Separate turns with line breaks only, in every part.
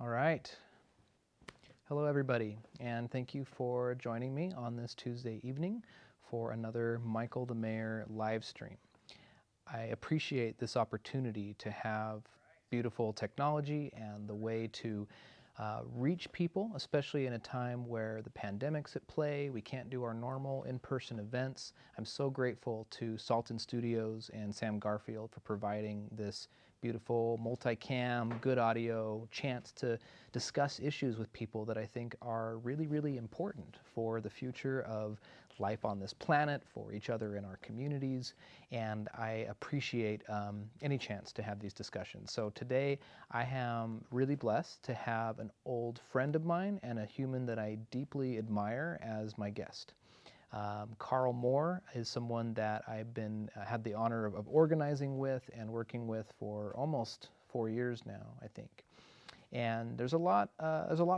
All right. Hello, everybody, and thank you for joining me on this Tuesday evening for another Michael the Mayor live stream. I appreciate this opportunity to have beautiful technology and the way to reach people, especially in a time where the pandemic's at play. We can't do our normal in-person events. I'm so grateful to Salton Studios and Sam Garfield for providing this beautiful multicam, good audio chance to discuss issues with people that I think are really, really important for the future of life on this planet, for each other in our communities, and I appreciate any chance to have these discussions. So today I am really blessed to have an old friend of mine and a human that I deeply admire as my guest. Carl Moore is someone that I've been had the honor of organizing with and working with for almost 4 years now, I think. And there's a lot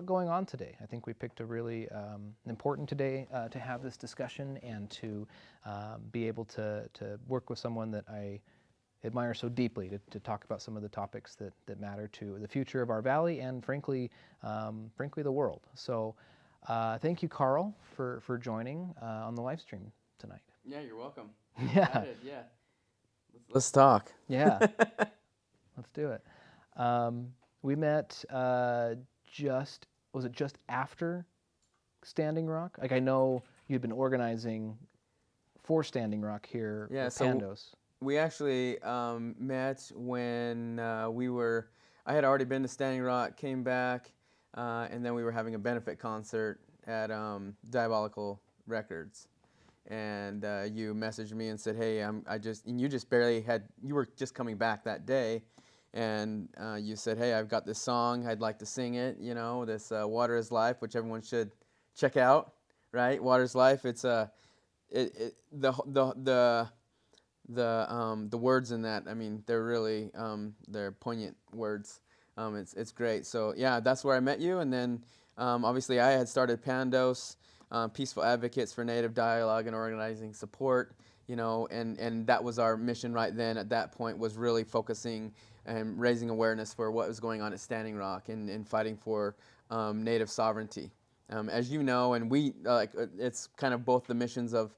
going on today. I think we picked a really important today to have this discussion and to be able to work with someone that I admire so deeply to talk about some of the topics that matter to the future of our valley and frankly the world. So thank you, Carl, for joining on the live stream tonight.
Yeah, you're welcome.
Yeah.
Excited, yeah. Let's talk.
Yeah. Let's do it. We met was it just after Standing Rock? Like I know you'd been organizing for Standing Rock here with Pandos.
We actually met when I had already been to Standing Rock, came back, and then we were having a benefit concert at Diabolical Records. And you messaged me and said, hey, and you were just coming back that day. And you said, hey, I've got this song, I'd like to sing it, this Water is Life, which everyone should check out, right? Water is Life, it's the words in that, I mean, they're really, they're poignant words. It's great. So yeah, that's where I met you. And then obviously I had started Pandos, Peaceful Advocates for Native Dialogue and Organizing Support, and that was our mission right then at that point, was really focusing and raising awareness for what was going on at Standing Rock and fighting for Native sovereignty. As you know, and it's kind of both the missions of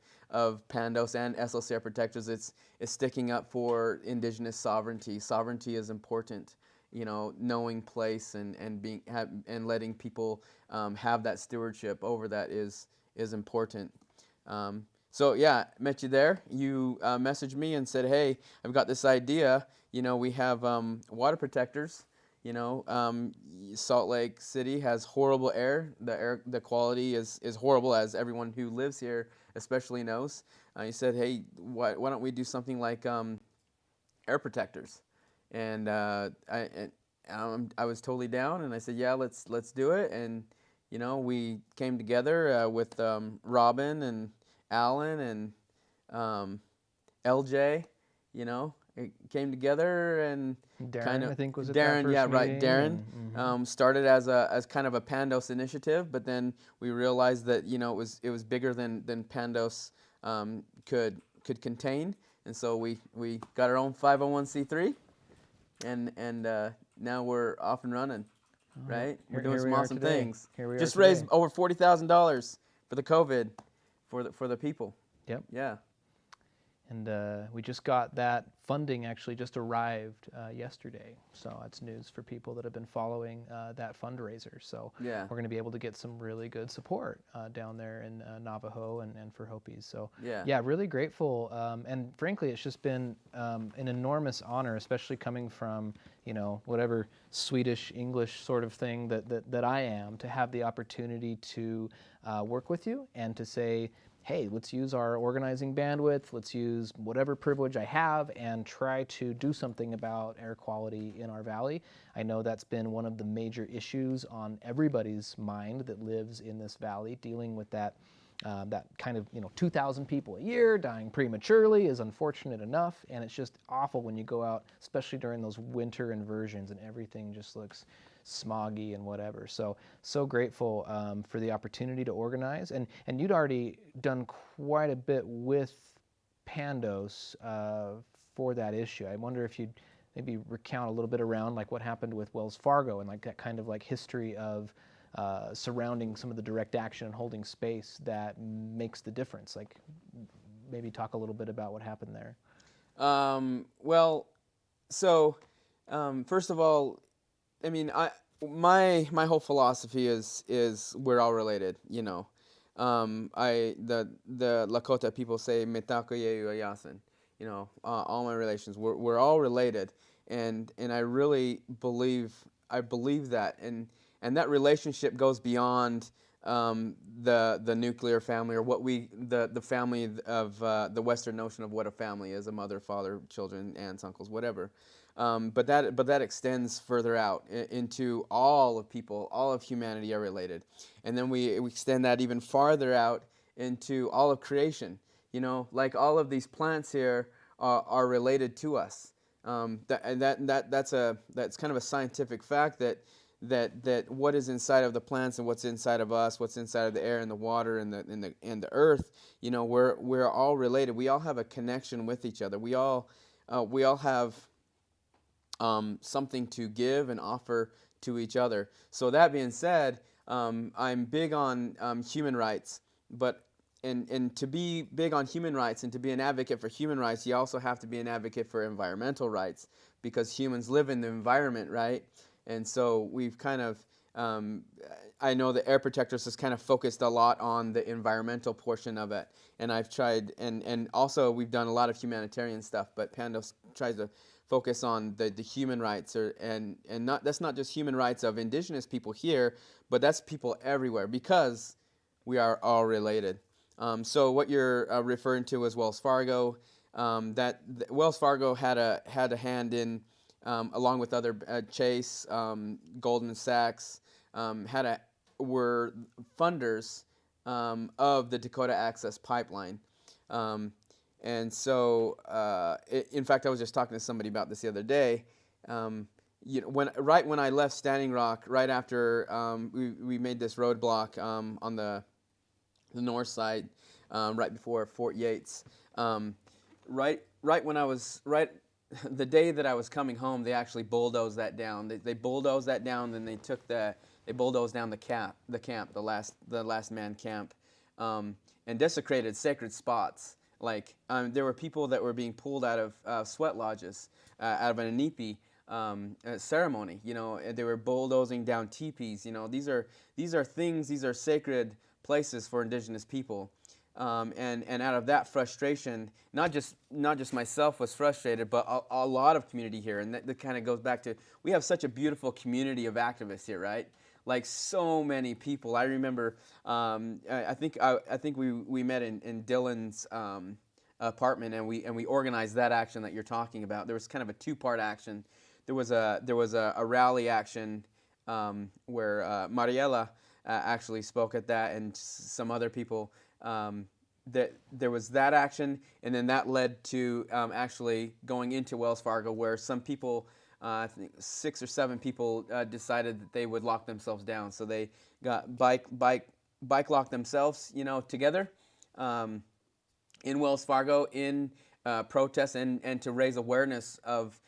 Pandos and SLC Air Protectors. It's sticking up for Indigenous sovereignty. Sovereignty is important. Knowing place and letting people have that stewardship over that is important. So yeah, met you there. You messaged me and said, hey, I've got this idea. We have water protectors. Salt Lake City has horrible air. The quality is horrible, as everyone who lives here especially knows. You said, hey, why don't we do something like air protectors? And I was totally down, and I said, yeah, let's do it. And we came together with Robin and Alan and LJ. It came together, and
Darren, I think, was at
Darren.
that first
Yeah, right.
meeting,
Darren started as kind of a Pandos initiative, but then we realized that it was bigger than Pandos could contain, and so we got our own 501c3, and now we're off and running. Right, we're doing some awesome things. Just raised over $40,000 for the COVID, for the people.
Yep.
Yeah.
And we just got that funding actually just arrived yesterday. So that's news for people that have been following that fundraiser. So
yeah,
we're going to be able to get some really good support down there in Navajo and for Hopis. So yeah, really grateful. And frankly, it's just been an enormous honor, especially coming from, whatever Swedish English sort of thing that I am, to have the opportunity to work with you and to say, hey, let's use our organizing bandwidth, let's use whatever privilege I have and try to do something about air quality in our valley. I know that's been one of the major issues on everybody's mind that lives in this valley. Dealing with that kind of 2,000 people a year dying prematurely is unfortunate enough, and it's just awful when you go out, especially during those winter inversions and everything just looks smoggy and whatever. So grateful for the opportunity to organize. And you'd already done quite a bit with Pandos for that issue. I wonder if you'd maybe recount a little bit around like what happened with Wells Fargo and like that kind of like history of surrounding some of the direct action and holding space that makes the difference. Like maybe talk a little bit about what happened there.
Well, so first of all, I mean, my whole philosophy is we're all related, you know. The Lakota people say "Metako yeyu ayasen," you know, all my relations, we're all related, and I really believe that, and that relationship goes beyond the nuclear family, or what the family of the Western notion of what a family is: a mother, father, children, aunts, uncles, whatever. But that extends further out into all of people. All of humanity are related, and then we extend that even farther out into all of creation. You know, like all of these plants here are related to us. That's kind of a scientific fact that what is inside of the plants and what's inside of us, what's inside of the air and the water and the earth. You know, we're all related. We all have a connection with each other. We all have something to give and offer to each other. So that being said, I'm big on human rights, but and to be big on human rights and to be an advocate for human rights, you also have to be an advocate for environmental rights, because humans live in the environment, right? And so we've kind of, I know the Air Protectors has kind of focused a lot on the environmental portion of it, and I've tried, and also we've done a lot of humanitarian stuff, but Pandos tries to focus on the human rights, and that's not just human rights of Indigenous people here, but that's people everywhere, because we are all related. So what you're referring to is Wells Fargo. Wells Fargo had a hand in, along with other Chase, Goldman Sachs, were funders of the Dakota Access Pipeline. And so, in fact, I was just talking to somebody about this the other day. You know, when I left Standing Rock, right after we made this roadblock on the north side, right before Fort Yates. Right when I was the day that I was coming home, they actually bulldozed that down. They bulldozed that down, then they bulldozed down the camp, the last man camp, and desecrated sacred spots. Like there were people that were being pulled out of sweat lodges, out of an Inipi ceremony. You know, they were bulldozing down teepees. You know, these are sacred places for Indigenous people. And out of that frustration, not just myself was frustrated, but a lot of community here, and that kind of goes back to, we have such a beautiful community of activists here, right? Like so many people. I remember, I think we met in Dylan's apartment, and we organized that action that you're talking about. There was kind of a two-part action. There was a rally action where Mariela actually spoke at that, and some other people. That there was that action, and then that led to actually going into Wells Fargo, where some people, I think 6 or 7 people, decided that they would lock themselves down. So they got bike locked themselves, you know, together in Wells Fargo in protest and to raise awareness of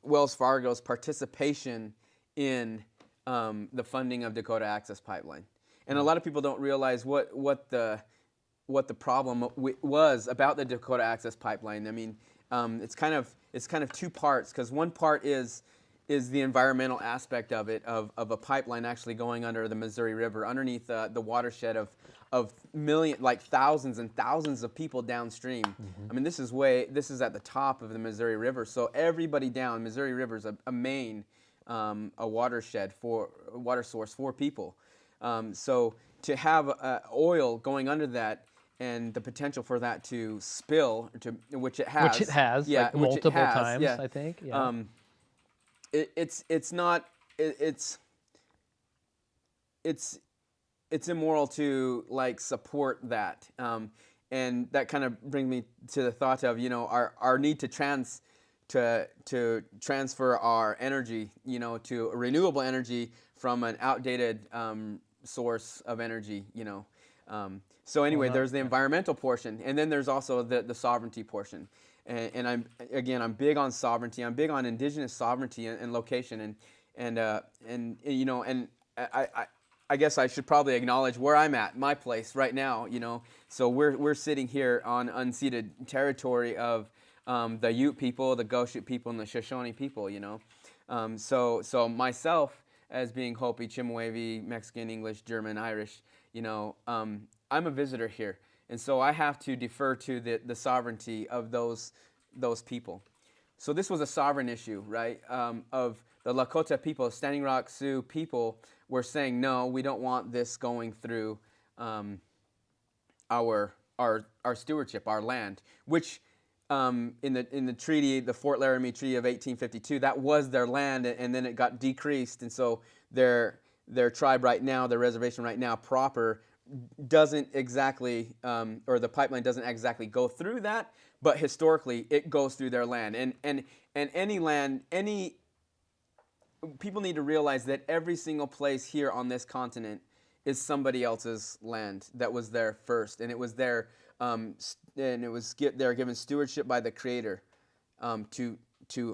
Wells Fargo's participation in the funding of Dakota Access Pipeline. And a lot of people don't realize what the problem was about the Dakota Access Pipeline. I mean, it's kind of two parts, because one part is the environmental aspect of it, of a pipeline actually going under the Missouri River, underneath the watershed of thousands and thousands of people downstream. Mm-hmm. I mean, this is at the top of the Missouri River, so everybody down Missouri River is a main, a watershed water source for people. So to have oil going under that, and the potential for that to spill, which it has,
yeah, like multiple times,
yeah.
I think. Yeah.
It's immoral to like support that, and that kind of brings me to the thought of, you know, our need to transfer our energy, you know, to renewable energy from an outdated source of energy, you know. So anyway, there's the environmental portion, and then there's also the sovereignty portion. And I'm big on sovereignty. I'm big on indigenous sovereignty and location, and you know, and I guess I should probably acknowledge where I'm at, my place right now. You know, so we're sitting here on unceded territory of the Ute people, the Goshute people, and the Shoshone people. You know, so myself as being Hopi, Chemehuevi, Mexican, English, German, Irish. You know, I'm a visitor here. And so I have to defer to the sovereignty of those people. So this was a sovereign issue, right? Of the Lakota people, Standing Rock Sioux people were saying, no, we don't want this going through our stewardship, our land, which in the treaty, the Fort Laramie Treaty of 1852, that was their land, and then it got decreased, and so their tribe right now, their reservation right now, proper, doesn't exactly, or the pipeline doesn't exactly go through that, but historically it goes through their land. And any land, people need to realize that every single place here on this continent is somebody else's land that was there first, and it was there, they're given stewardship by the Creator to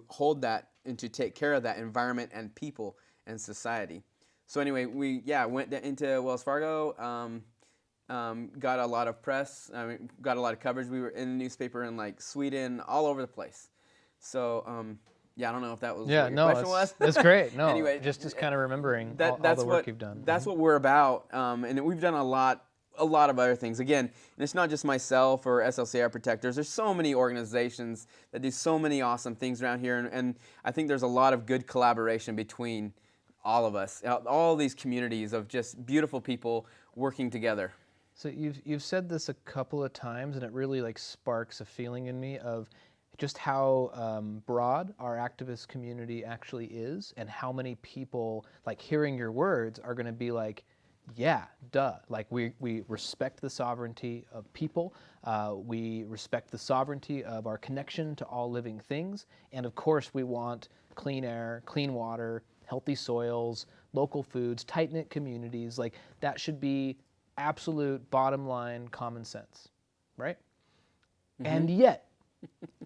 hold that and to take care of that environment and people and society. So anyway, we went into Wells Fargo, got a lot of press, got a lot of coverage. We were in the newspaper in like Sweden, all over the place. So I don't know if that was what your question was.
That's great. No,
anyway,
just kind of remembering all the work you've done.
That's what we're about, and we've done a lot of other things. Again, and it's not just myself or SLC Air Protectors. There's so many organizations that do so many awesome things around here, and I think there's a lot of good collaboration between all of us, all these communities of just beautiful people working together.
So you've said this a couple of times, and it really like sparks a feeling in me of just how broad our activist community actually is, and how many people, like, hearing your words are going to be like, yeah, duh. Like, we respect the sovereignty of people. We respect the sovereignty of our connection to all living things. And of course, we want clean air, clean water, healthy soils, local foods, tight-knit communities. Like, that should be absolute bottom line common sense, right? Mm-hmm.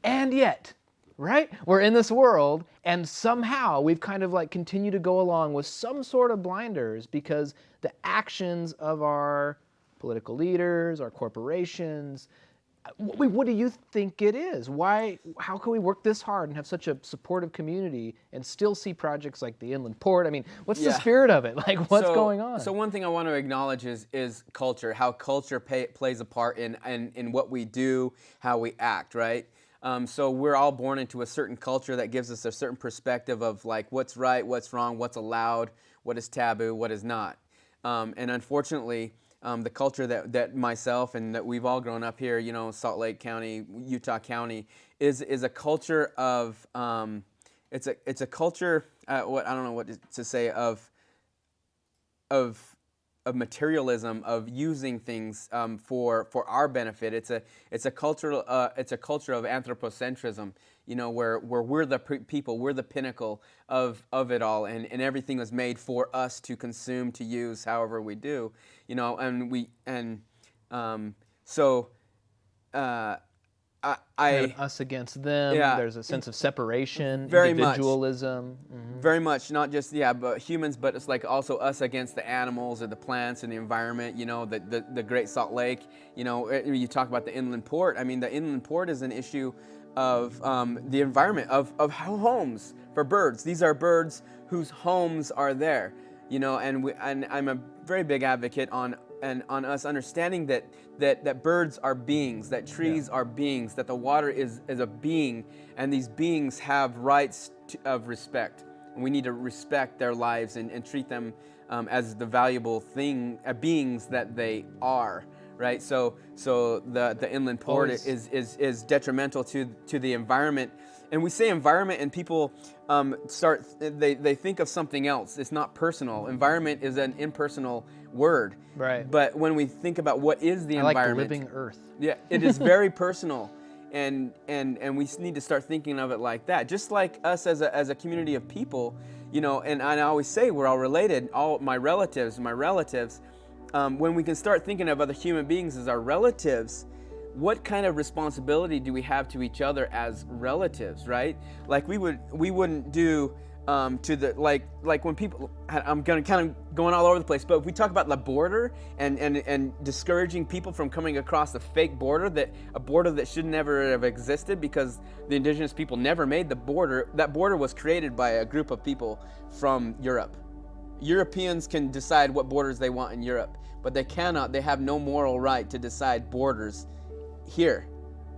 And yet, right? We're in this world, and somehow we've kind of like continued to go along with some sort of blinders because the actions of our political leaders, our corporations, what do you think it is? How can we work this hard and have such a supportive community and still see projects like the Inland Port? I mean, what's the spirit of it? Like, what's going on?
So one thing I want to acknowledge is culture, how culture plays a part in what we do, how we act, right? So we're all born into a certain culture that gives us a certain perspective of like what's right, what's wrong, what's allowed, what is taboo, what is not. And unfortunately, the culture that myself and that we've all grown up here, you know, Salt Lake County, Utah County, is a culture of it's a culture. What I don't know what to say of materialism, of using things for our benefit. It's a culture of anthropocentrism. You know, where we're the people, we're the pinnacle of it all, and everything was made for us to consume, to use however we do. You know,
us against them.
Yeah,
there's a sense of separation,
very
individualism.
Much, very much, not just but humans, but it's like also us against the animals or the plants and the environment. You know, the Great Salt Lake. You know, you talk about the Inland Port. I mean, the Inland Port is an issue of the environment, of homes for birds. These are birds whose homes are there. You know, and I'm a very big advocate on us understanding that birds are beings, that trees are beings, that the water is a being, and these beings have rights of respect. And we need to respect their lives and treat them as the valuable beings that they are. Right, so the Inland Port is detrimental to the environment, and we say environment, and people they think of something else. It's not personal. Environment is an impersonal word,
right?
But when we think about what is the environment,
like the living earth.
Yeah, it is very personal, and we need to start thinking of it like that. Just like us as a community of people, you know. And I always say we're all related. All my relatives. When we can start thinking of other human beings as our relatives, what kind of responsibility do we have to each other as relatives, right? Like we wouldn't do to the like when people, I'm gonna kind of going all over the place, but if we talk about the border and discouraging people from coming across a fake border, a border that should never have existed because the indigenous people never made the border. That border was created by a group of people from Europe. Europeans can decide what borders they want in Europe, but they have no moral right to decide borders here,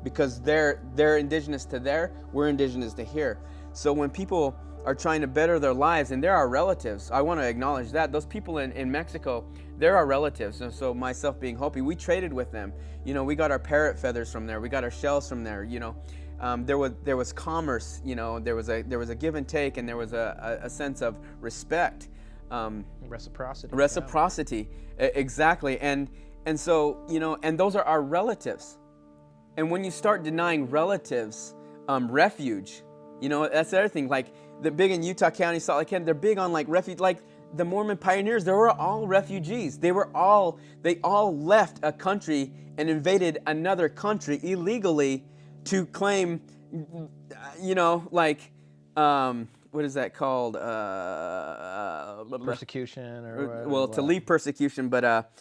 because they're indigenous to there, we're indigenous to here. So when people are trying to better their lives, and they're our relatives, I want to acknowledge that those people in Mexico, they're our relatives. And so myself being Hopi, we traded with them. You know, we got our parrot feathers from there, we got our shells from there. You know, there was commerce. You know, there was a give and take, and there was a sense of respect. Reciprocity, yeah. Exactly. And so, you know, and those are our relatives. And when you start denying relatives refuge, you know, that's the other thing. Like the big in Utah County, Salt Lake County, they're big on like refuge. Like the Mormon pioneers, they were all refugees. They all left a country and invaded another country illegally to claim, you know, like what is that called?
Persecution or
well, to leave persecution, but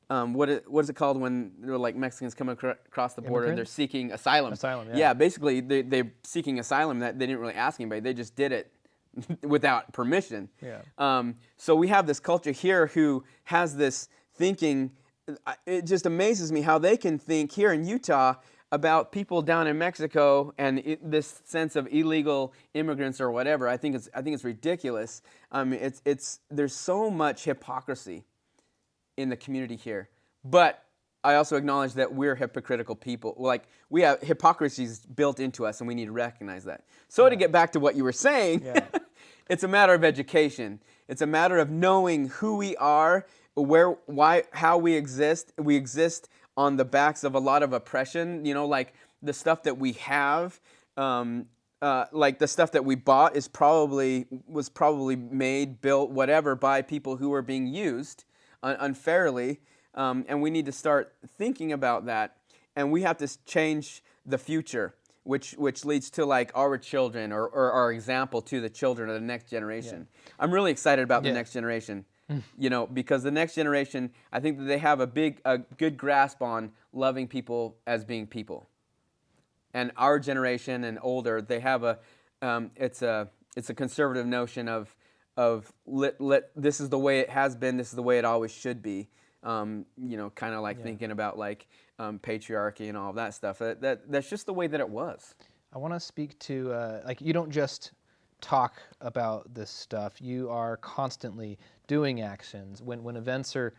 what is it called when they're like Mexicans coming across the border and they're seeking asylum?
Asylum, yeah.
Yeah, basically they're seeking asylum. That they didn't really ask anybody; they just did it without permission.
Yeah.
So we have this culture here who has this thinking. It just amazes me how they can think here in Utah about people down in Mexico and this sense of illegal immigrants or whatever. I think it's ridiculous. There's so much hypocrisy in the community here, but I also acknowledge that we're hypocritical people. Like we have hypocrisies built into us, and we need to recognize that. So to get back to what you were saying, it's a matter of education. It's a matter of knowing who we are, where, why, how we exist. We exist on the backs of a lot of oppression. You know, like the stuff that we have, like the stuff that we bought was probably made, built, whatever, by people who were being used unfairly, and we need to start thinking about that, and we have to change the future, which leads to like our children or our example to the children of the next generation. Yeah. I'm really excited about the next generation, you know, because the next generation, I think that they have a good grasp on loving people as being people, and our generation and older, they have it's a conservative notion of this is the way it has been, this is the way it always should be. You know, kind of like thinking about like patriarchy and all of that stuff. That's just the way that it was.
I want to speak to like you don't just talk about this stuff. You are constantly doing actions. When events are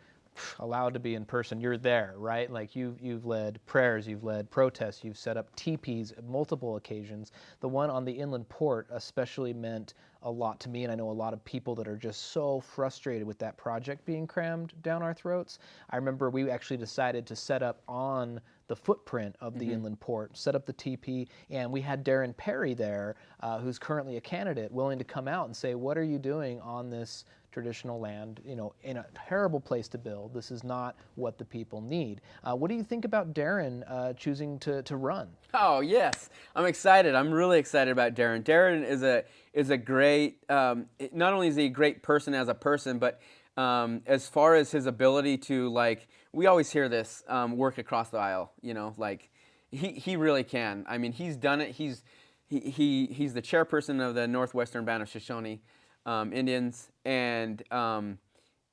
allowed to be in person, you're there, right? Like you've led prayers, you've led protests, you've set up teepees at multiple occasions. The one on the inland port especially meant a lot to me, and I know a lot of people that are just so frustrated with that project being crammed down our throats. I remember we actually decided to set up on the footprint of the inland port, set up the teepee, and we had Darren Perry there, who's currently a candidate, willing to come out and say, what are you doing on this traditional land, you know, in a terrible place to build? This is not what the people need. What do you think about Darren choosing to run?
Oh yes, I'm excited. I'm really excited about Darren. Darren is a great. Not only is he a great person as a person, but as far as his ability to, like, we always hear this, work across the aisle. You know, like he really can. I mean, he's done it. He's the chairperson of the Northwestern Band of Shoshone Indians, and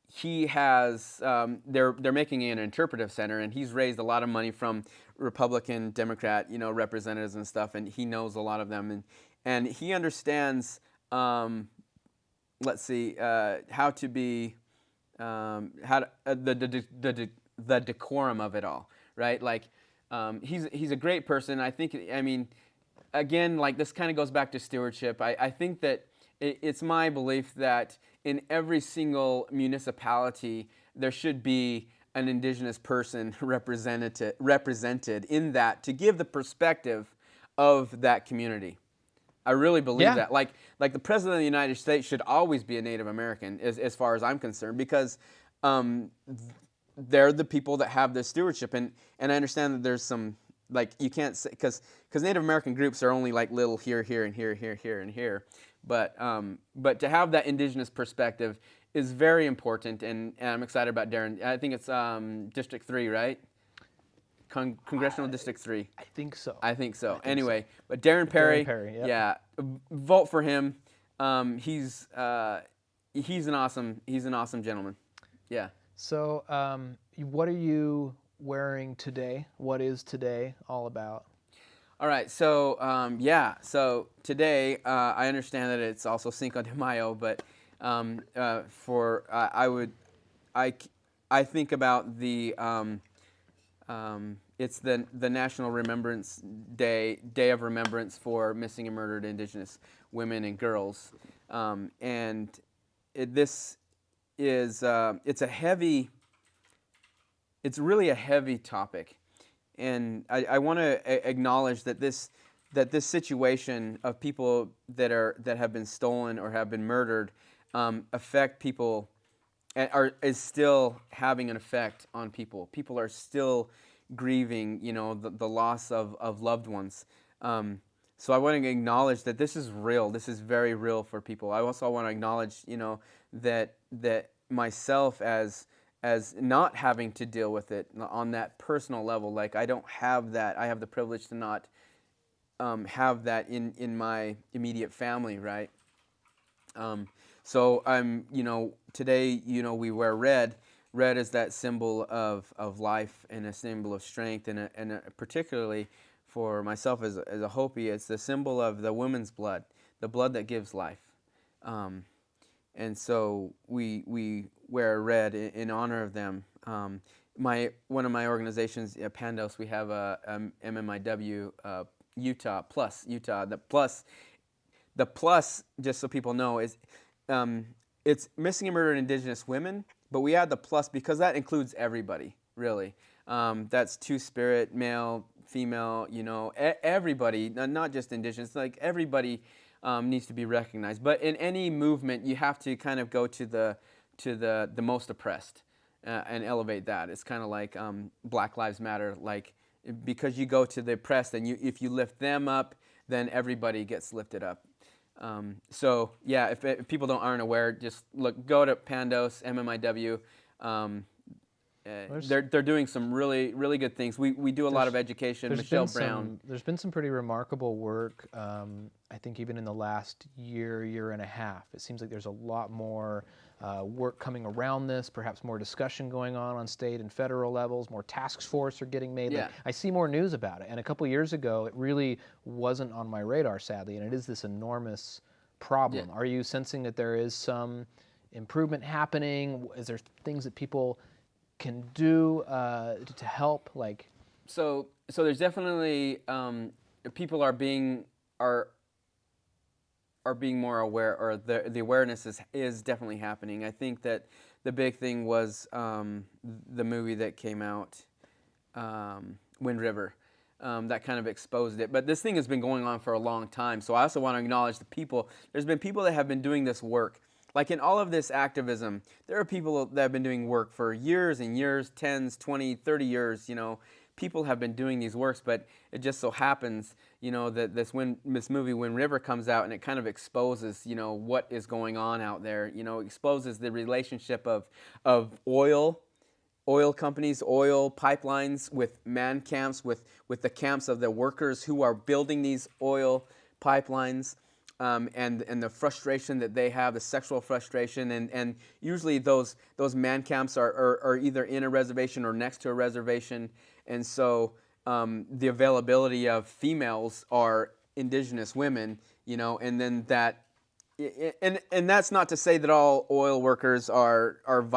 he has they're making an interpretive center, and he's raised a lot of money from Republican, Democrat, you know, representatives and stuff, and he knows a lot of them, and he understands how to be the decorum of it all, right? Like he's a great person. I think, I mean, again, like this kind of goes back to stewardship. I think that it's my belief that in every single municipality there should be an Indigenous person represented in that, to give the perspective of that community. I really believe that. Like the President of the United States should always be a Native American, as far as I'm concerned, because they're the people that have this stewardship. And I understand that there's some like you can't say, because Native American groups are only like little here, here, and here, here, here, and here. But to have that indigenous perspective is very important, and I'm excited about Darren. I think it's District 3, right? Congressional District 3.
I think so.
I think so.
I think
Anyway,
so.
but Darren Perry,
Perry, yep.
yeah, vote for him. He's an awesome gentleman. Yeah.
So, what are you wearing today? What is today all about?
All right. So So today, I understand that it's also Cinco de Mayo, but I think about the it's the National Remembrance Day of remembrance for missing and murdered Indigenous women and girls, and this is it's really a heavy topic, and I want to acknowledge that this situation of people that have been stolen or have been murdered affect people, is still having an effect on people. People are still grieving, the loss of loved ones. So I want to acknowledge that this is real. This is very real for people. I also want to acknowledge, that myself as not having to deal with it on that personal level. Like I don't have that. I have the privilege to not have that in my immediate family, right? So today, we wear red. Red is that symbol of life and a symbol of strength, and particularly for myself as a Hopi, it's the symbol of the woman's blood, the blood that gives life. And so we wear red in honor of them. One of my organizations, Pandos, we have a MMIW Utah Plus. The plus, just so people know, is it's missing and murdered Indigenous women, but we add the plus because that includes everybody, really. That's two-spirit, male, female, everybody, not just Indigenous, like everybody needs to be recognized. But in any movement, you have to kind of go to the most oppressed and elevate that. It's kind of like Black Lives Matter, like because you go to the oppressed and if you lift them up, then everybody gets lifted up. So yeah, if people aren't aware, just go to Pandos, MMIW. They're doing some really, really good things. We do a lot of education. Michelle Brown.
There's been some pretty remarkable work. I think even in the last year and a half, it seems like there's a lot more work coming around this. Perhaps more discussion going on state and federal levels. More task force are getting made.
Yeah.
Like, I see more news about it. And a couple years ago, it really wasn't on my radar, sadly. And it is this enormous problem. Yeah. Are you sensing that there is some improvement happening? Is there things that people can do to help?
So there's definitely people are being more aware, or the awareness is definitely happening. I think that the big thing was the movie that came out, Wind River, that kind of exposed it. But this thing has been going on for a long time. So I also want to acknowledge the people. There's been people that have been doing this work. Like in all of this activism, there are people that have been doing work for years and years, 10, 20, 30 years, People have been doing these works, but it just so happens, that this movie Wind River comes out and it kind of exposes, what is going on out there. Exposes the relationship of oil companies, oil pipelines with man camps, with the camps of the workers who are building these oil pipelines. And the frustration that they have, the sexual frustration, and usually those man camps are either in a reservation or next to a reservation, and so the availability of females are Indigenous women, and then that, and that's not to say that all oil workers are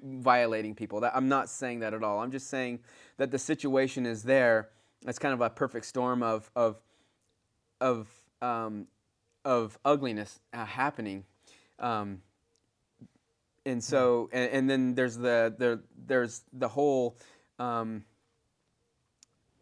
violating people. I'm not saying that at all. I'm just saying that the situation is there. It's kind of a perfect storm of ugliness happening, and so and then there's the whole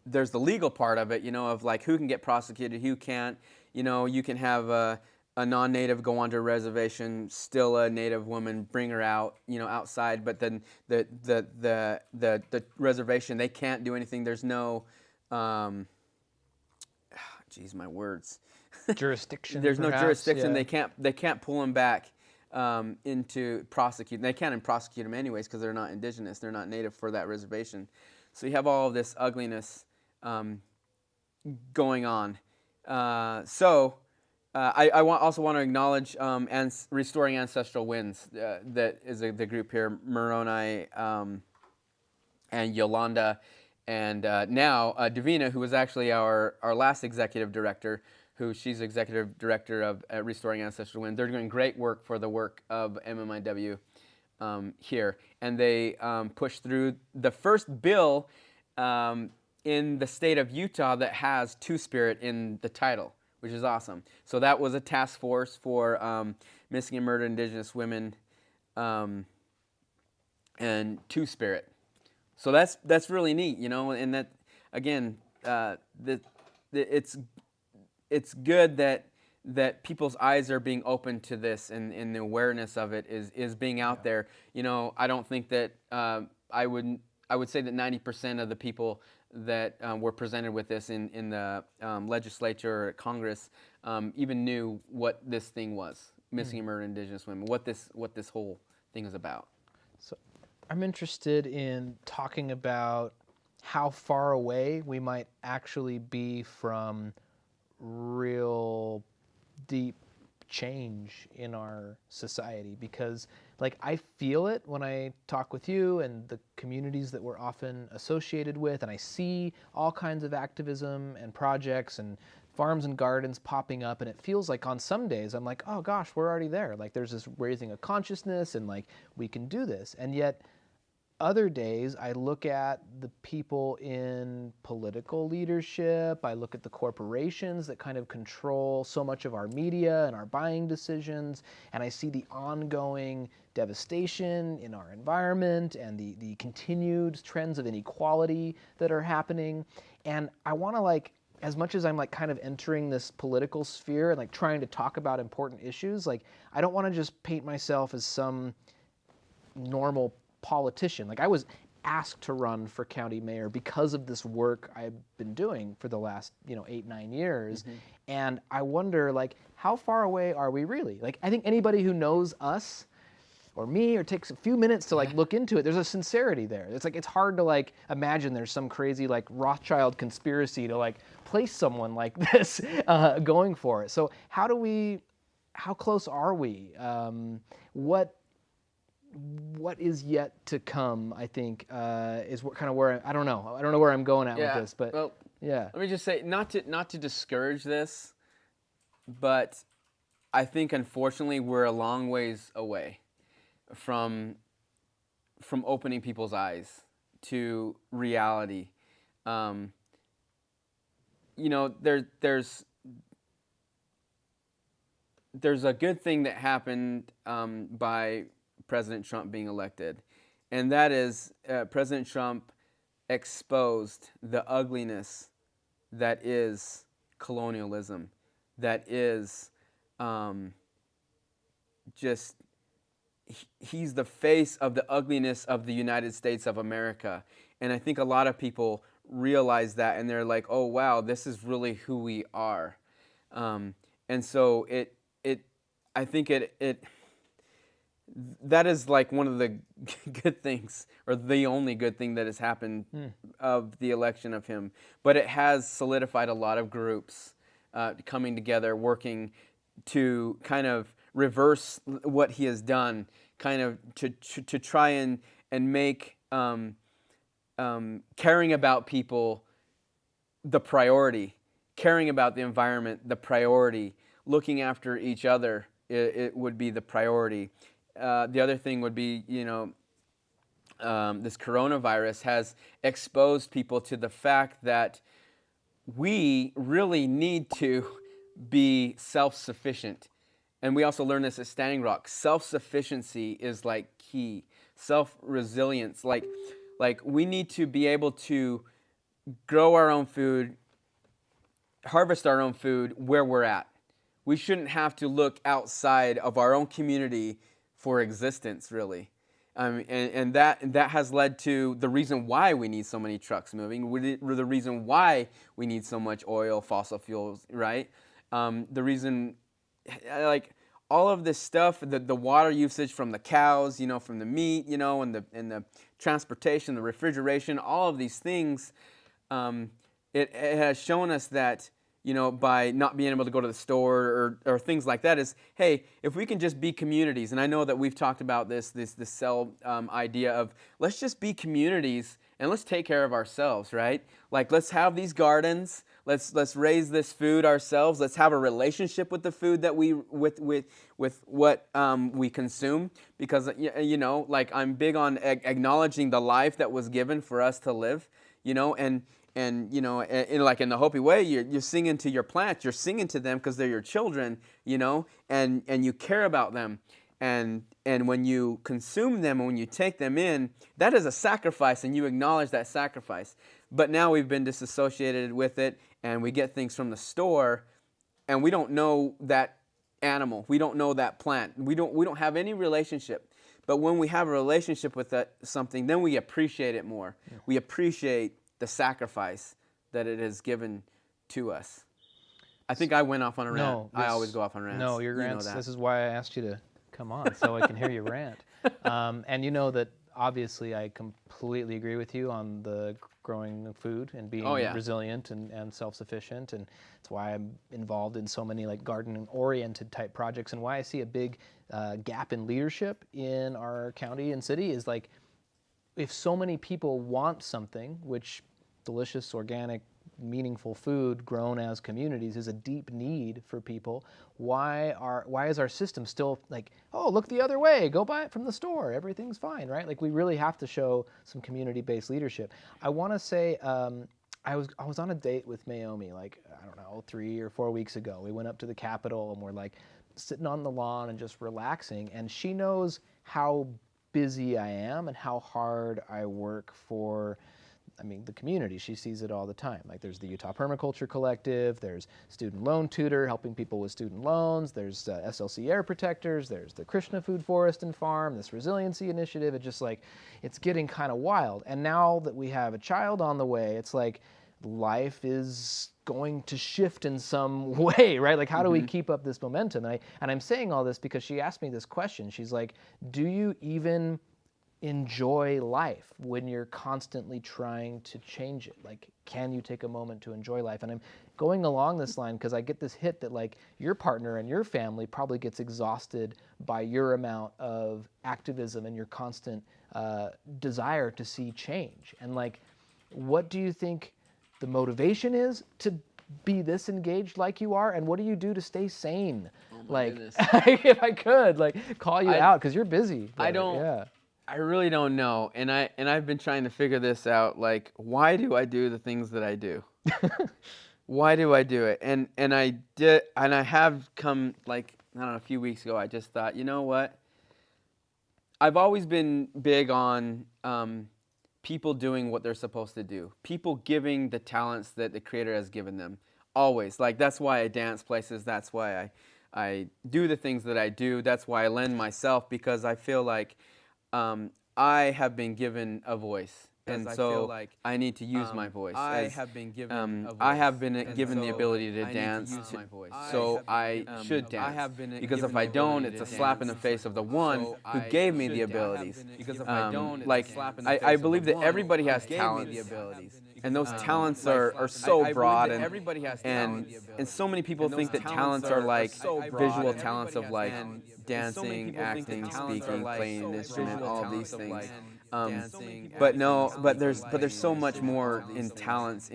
there's the legal part of it, of like who can get prosecuted, who can't. You can have a non-native go onto a reservation, still a native woman, bring her out, outside, but then the reservation, they can't do anything. There's no geez, my words.
Jurisdiction,
There's no
perhaps?
jurisdiction.
Yeah.
They can't pull them back into prosecuting. They can't prosecute them anyways because they're not indigenous. They're not native for that reservation. So you have all of this ugliness going on. I also want to acknowledge Restoring Ancestral Winds. That is the group here, Moroni and Yolanda, and now Davina, who was actually our last executive director, she's executive director of Restoring Ancestral Winds. They're doing great work for the work of MMIW here, and they pushed through the first bill in the state of Utah that has Two-Spirit in the title, which is awesome. So that was a task force for missing and murdered Indigenous women and Two-Spirit. So that's really neat, and that again, it's good that people's eyes are being open to this, and the awareness of it is being out there. I don't think that I would say that 90% of the people that were presented with this in the legislature or Congress even knew what this thing was, missing and murdered Indigenous women, what this whole thing is about.
So I'm interested in talking about how far away we might actually be from real deep change in our society, because I feel it when I talk with you and the communities that we're often associated with, and I see all kinds of activism and projects and farms and gardens popping up, and it feels like on some days I'm like, oh gosh, we're already there. There's this raising of consciousness, and we can do this. And yet other days, I look at the people in political leadership, I look at the corporations that kind of control so much of our media and our buying decisions, and I see the ongoing devastation in our environment and the continued trends of inequality that are happening. And I want to as much as I'm kind of entering this political sphere and trying to talk about important issues, I don't want to just paint myself as some normal politician. I was asked to run for county mayor because of this work I've been doing for the last 8-9 years. Mm-hmm. And I wonder how far away are we really? I think anybody who knows us or me or takes a few minutes to look into it, there's a sincerity there. It's hard to imagine there's some crazy Rothschild conspiracy to place someone like this going for it. So how close are we? What is yet to come, I think, is kind of where I don't know where I'm going at with this, but
let me just say, not to discourage this, but I think unfortunately we're a long ways away from opening people's eyes to reality. There's a good thing that happened by President Trump being elected, and that is President Trump exposed the ugliness that is colonialism, that is he's the face of the ugliness of the United States of America. And I think a lot of people realize that, and they're like, oh wow, this is really who we are. And so I think that is one of the good things, or the only good thing that has happened of the election of him. But it has solidified a lot of groups coming together, working to kind of reverse what he has done, kind of to try and make caring about people the priority, caring about the environment the priority, looking after each other it would be the priority. The other thing would be, this coronavirus has exposed people to the fact that we really need to be self-sufficient. And we also learn this at Standing Rock. Self-sufficiency is key. Self-resilience, we need to be able to grow our own food, harvest our own food where we're at. We shouldn't have to look outside of our own community for existence, really. And that has led to the reason why we need so many trucks moving, the reason why we need so much oil, fossil fuels, right? The reason, like all of this stuff, the water usage from the cows, from the meat, and the transportation, the refrigeration, all of these things, it has shown us that, by not being able to go to the store or things like that, is, hey, if we can just be communities, and I know that we've talked about this cell idea of, let's just be communities and let's take care of ourselves, right? Like, let's have these gardens, let's raise this food ourselves, let's have a relationship with the food that with what we consume, because like, I'm big on acknowledging the life that was given for us to live, and like in the Hopi way, you're singing to your plants, you're singing to them because they're your children, and you care about them. And when you consume them and when you take them in, that is a sacrifice, and you acknowledge that sacrifice. But now we've been disassociated with it, and we get things from the store, and we don't know that animal, we don't know that plant, we don't have any relationship. But when we have a relationship with something, then we appreciate it more. Yeah. We appreciate the sacrifice that it has given to us. I think I went off on a rant. No, I always go off on rants.
No, your rants, this is why I asked you to come on, so I can hear you rant. And you know that obviously I completely agree with you on the growing food and being resilient and self-sufficient, and that's why I'm involved in so many like garden-oriented type projects, and why I see a big gap in leadership in our county and city is like, if so many people want something, which delicious, organic, meaningful food grown as communities is a deep need for people, why is our system still like, oh, look the other way, go buy it from the store, everything's fine, right? Like, we really have to show some community-based leadership. I want to say I was on a date with Naomi, like, I don't know, 3 or 4 weeks ago. We went up to the Capitol and we're like sitting on the lawn and just relaxing, and she knows how busy I am and how hard I work for, the community. She sees it all the time. Like, there's the Utah Permaculture Collective, there's Student Loan Tutor helping people with student loans, there's SLC Air Protectors, there's the Krishna Food Forest and Farm, this resiliency initiative. It's just like, it's getting kind of wild. And now that we have a child on the way, it's like life is going to shift in some way, right? Like, how do we keep up this momentum? And I'm saying all this because she asked me this question. She's like, do you even enjoy life when you're constantly trying to change it? Like, can you take a moment to enjoy life? And I'm going along this line because I get this hit that like your partner and your family probably gets exhausted by your amount of activism and your constant desire to see change. And like, what do you think the motivation is to be this engaged like you are, and what do you do to stay sane? Oh my goodness. If I could like call you out because you're busy.
I really don't know, and I've been trying to figure this out. Like, why do I do the things that I do? Why do I do it? And I have come, like, I don't know, a few weeks ago, I just thought, you know what? I've always been big on people doing what they're supposed to do. People giving the talents that the Creator has given them. Always. Like, that's why I dance places. That's why I do the things that I do. That's why I lend myself, because I feel like I have been given a voice. And so I need to use my voice. I have been given the ability to dance, so I should dance. Because if I don't, it's a slap in the face of the one who gave me the abilities. I believe that everybody has talents, and those talents are so broad, and so many people think that talents are like visual talents of like dancing, acting, speaking, playing an instrument, all of these things. But there's so much more in talents.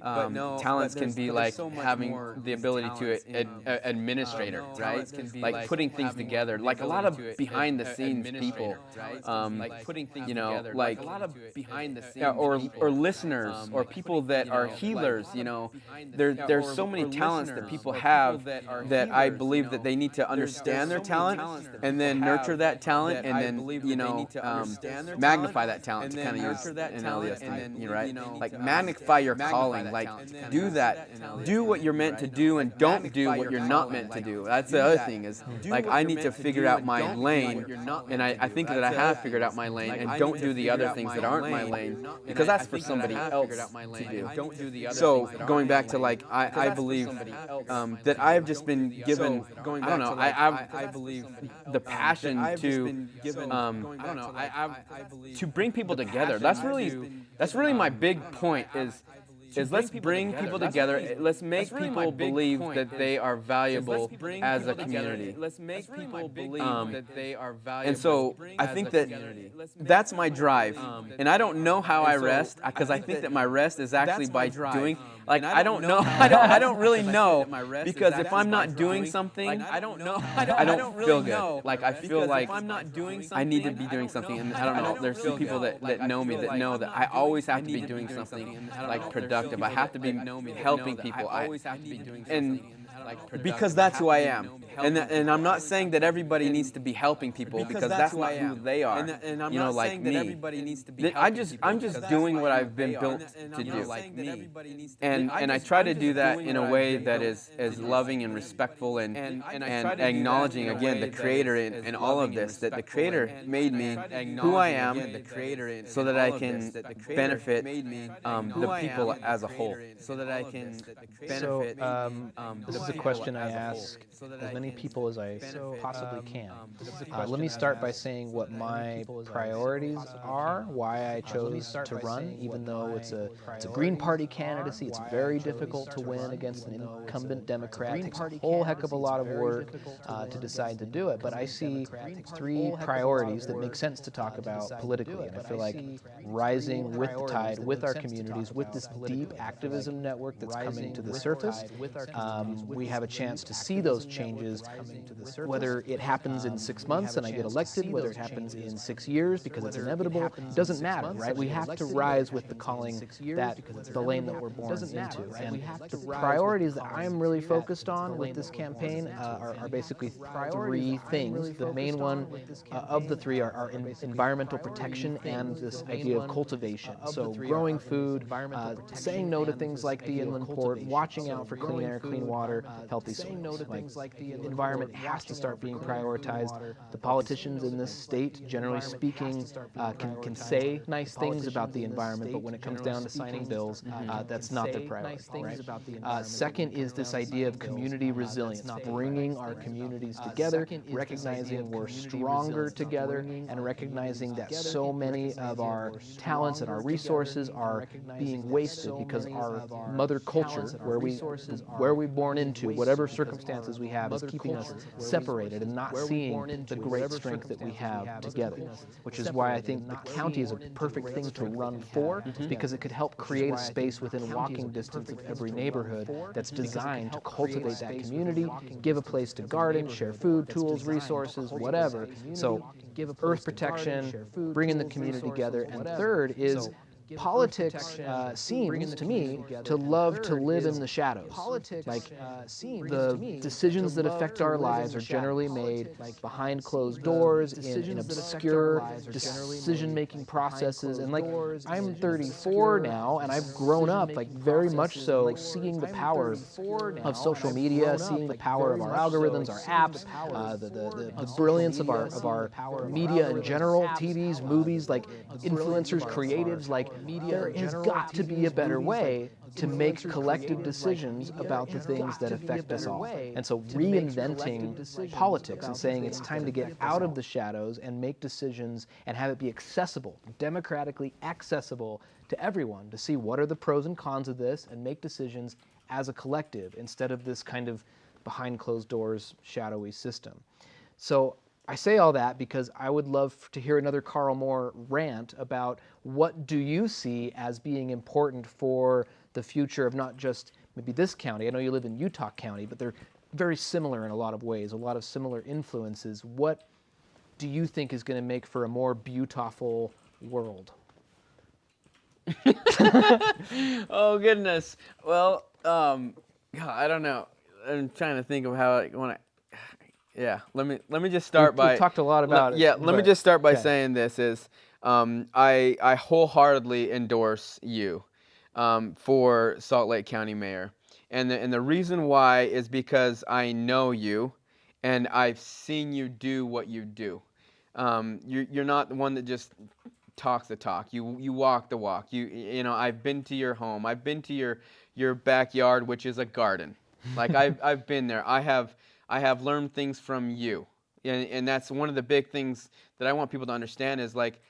Talents can be like having the ability to administrator, right? Like putting things together. Like a lot of behind the scenes people, or listeners, or people that are healers. There's so many talents that people have that I believe that they need to understand their talent and then nurture that talent and then magnify that talent, to kind of use an LDS, right? Like magnify your calling talent. Like, do that. Do what you're meant to do and don't do what you're not meant to do. That's the other thing is, like, I need to figure out my lane, and I think that I have figured out my lane, and don't do the other things that aren't my lane, because that's for somebody else to do. So, going back to, like, I believe that I've just been given, I don't know, I believe the passion to bring people together. That's really my big point is let's bring people together. Let's make people believe that they are valuable as a community. Let's make people believe that they are valuable. And so I think that that's my drive. And I don't know how I rest, because I think that my rest is actually by doing. Like, I don't know. I don't really know, because if I'm not doing something, I don't feel good. Like, I feel like I need to be doing something. And I don't know. There's some people that know me that know that I always have to be doing something like productive. I have to be helping people. Because that's who I am. And I'm not saying that everybody needs to be helping people, because that's not who they are. And I'm not like me. I'm just doing what I've been built to do. And I try to do that in a way that is loving and respectful and acknowledging, again, the Creator in all of this, that the Creator made me who I am so that I can benefit the people as a whole. So that I can benefit.
This is a question I ask as many people as I possibly can. Let me start by saying what my priorities are, why I chose to run, even though it's a Green Party candidacy. It's very difficult to win against an incumbent Democrat. It takes a whole heck of a lot of work to decide to do it. But I see three priorities that make sense to talk about politically. And I feel like rising with the tide, with our communities, with this deep activism network that's coming to the surface, we have a chance to see those changes, whether it happens in 6 months and I get elected, whether it happens in 6 years because it's inevitable, it doesn't matter, right? We have to rise with the calling, that the lane that we're born into. And the priorities that I'm really focused on with this campaign are basically three things. The main one of the three are environmental protection and this idea of cultivation. So growing food, saying no to things like the inland port, watching out for clean air, clean water, healthy soils. Like, the environment has to start being prioritized. The politicians in this state, generally speaking, can say nice things about the environment, but when it comes down to signing bills, that's not their priority. Right? Second is this idea of community resilience, bringing our communities together, recognizing we're stronger together, and recognizing that so many of our talents and our resources are being wasted because our mother culture, where we're born into, whatever circumstances we have, is keeping us separated and not seeing the great strength that we have together, which is why I think the county is a perfect thing to run for, because it could help create a space within walking distance of every neighborhood that's designed to cultivate that community, give a place to garden, share food, tools, resources, whatever. So earth protection, bringing the community together. And third is politics seems to me to love to live in the shadows. Like, the decisions that affect our lives are generally made behind closed doors, in obscure decision-making processes. And like, I'm 34 now, and I've grown up, like, very much so, seeing the power of social media, seeing the power of our algorithms, our apps, the brilliance of our media in general, TVs, movies, like influencers, creatives, like, there has got to be a better way to make collective decisions about the things that affect us all. And so reinventing politics and saying it's time to get out of the shadows and make decisions and have it be accessible, democratically accessible to everyone, to see what are the pros and cons of this and make decisions as a collective instead of this kind of behind closed doors, shadowy system. So I say all that because I would love to hear another Carl Moore rant about what do you see as being important for the future of not just maybe this county. I know you live in Utah County, but they're very similar in a lot of ways, a lot of similar influences. What do you think is going to make for a more bUtahful world?
Oh, goodness. Well, God, I don't know. I'm trying to think of how I want to. Yeah, let me just start by.
We've talked a lot about it.
Yeah, let me just start by saying this is, I wholeheartedly endorse you. for Salt Lake County Mayor. And the reason why is because I know you, and I've seen you do what you do. You're not the one that just talks the talk. You walk the walk. You know, I've been to your home. I've been to your backyard, which is a garden. Like I've been there. I have learned things from you. And that's one of the big things that I want people to understand is like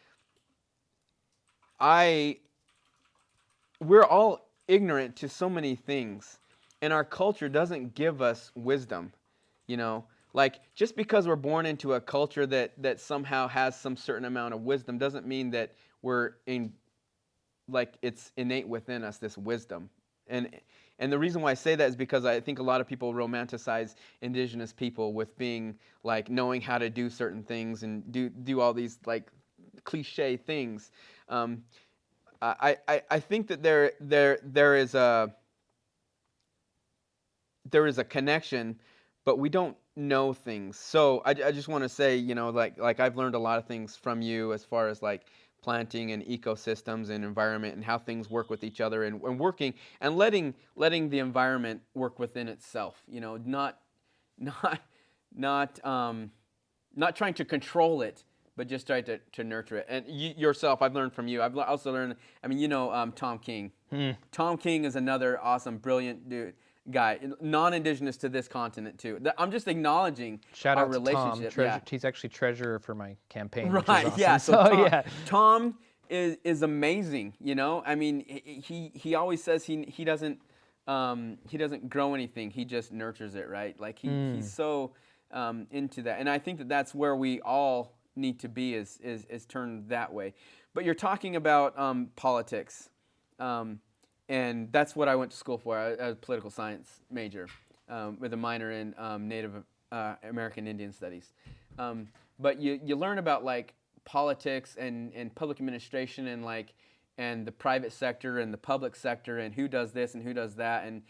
we're all ignorant to so many things, and our culture doesn't give us wisdom, you know. Like just because we're born into a culture that somehow has some certain amount of wisdom doesn't mean that we're in, like it's innate within us, this wisdom. And the reason why I say that is because I think a lot of people romanticize indigenous people with being like knowing how to do certain things and do all these like cliche things. I think that there is a connection, but we don't know things. So I just want to say, you know, like I've learned a lot of things from you as far as like planting and ecosystems and environment and how things work with each other and working and letting the environment work within itself. You know, not not not trying to control it, but just try to nurture it. And yourself, I've learned from you. I've also learned, I mean, you know, Tom King. Tom King is another awesome, brilliant guy, non-indigenous to this continent too. I'm just acknowledging
Shout
our
out to Tom.
relationship. Yeah.
He's actually treasurer for my campaign, which is
Right.
awesome.
Yeah. So Tom,
yeah.
Tom is amazing. You know, I mean, he always says he doesn't grow anything. He just nurtures it. Right. Like he's so into that, and I think that that's where we all need to be is turned that way. But you're talking about politics, and that's what I went to school for. I was a political science major with a minor in Native American Indian Studies. But you learn about like politics and public administration and the private sector and the public sector and who does this and who does that and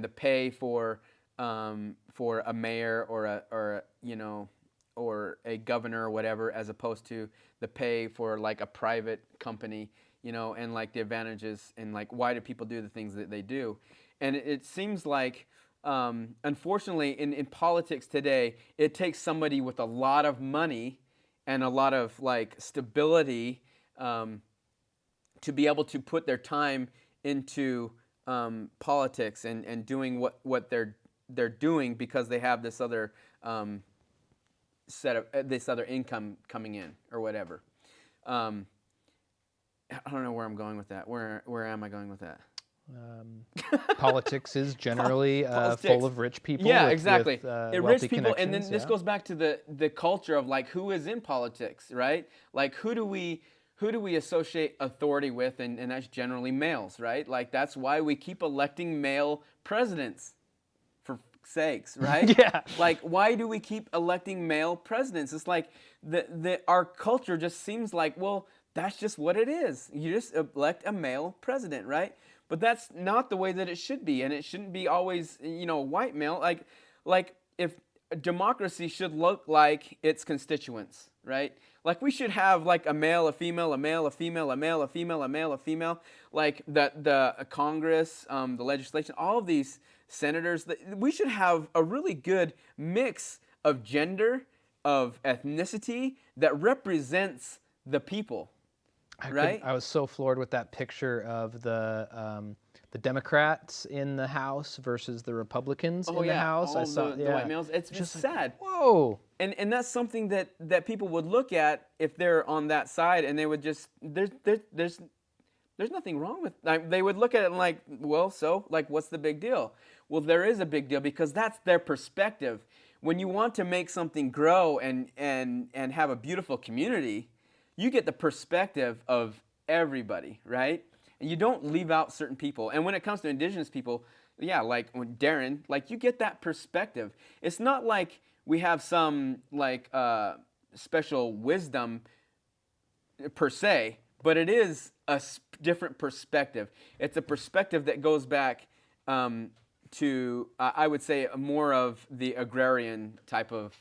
the pay for a mayor or a governor or whatever, as opposed to the pay for like a private company, you know, and like the advantages and like why do people do the things that they do. And it seems like, unfortunately, in politics today, it takes somebody with a lot of money and a lot of like stability to be able to put their time into politics and doing what they're doing because they have this other this other income coming in or whatever. I don't know where I'm going with that. Where am I going with that?
Politics is generally
Politics.
full of rich people.
Yeah,
with,
exactly.
With,
Rich people, and then
connections,
this goes back to the culture of like who is in politics, right? Like who do we associate authority with, and that's generally males, right? Like that's why we keep electing male presidents, for sakes, right?
Yeah.
Like why do we keep electing male presidents? It's like our culture just seems like, well, that's just what it is. You just elect a male president, right? But that's not the way that it should be, and it shouldn't be always, you know, white male. Like if democracy should look like its constituents, right? Like we should have like a male, a female, a male, a female, a male, a female, a male, a female. Like the Congress, the legislation, all of these senators. We should have a really good mix of gender, of ethnicity that represents the people. Right?
I was so floored with that picture of the Democrats in the House versus the Republicans in the House.
I saw the white males. It's just sad.
Whoa.
And that's something that people would look at if they're on that side, and they would just there's nothing wrong with. They would look at it and like, well, so like, what's the big deal? Well, there is a big deal because that's their perspective. When you want to make something grow and have a beautiful community, you get the perspective of everybody, right? And you don't leave out certain people. And when it comes to indigenous people, yeah, like when Darren, like you get that perspective. It's not like we have some like special wisdom per se, but it is a different perspective. It's a perspective that goes back to, I would say, more of the agrarian type of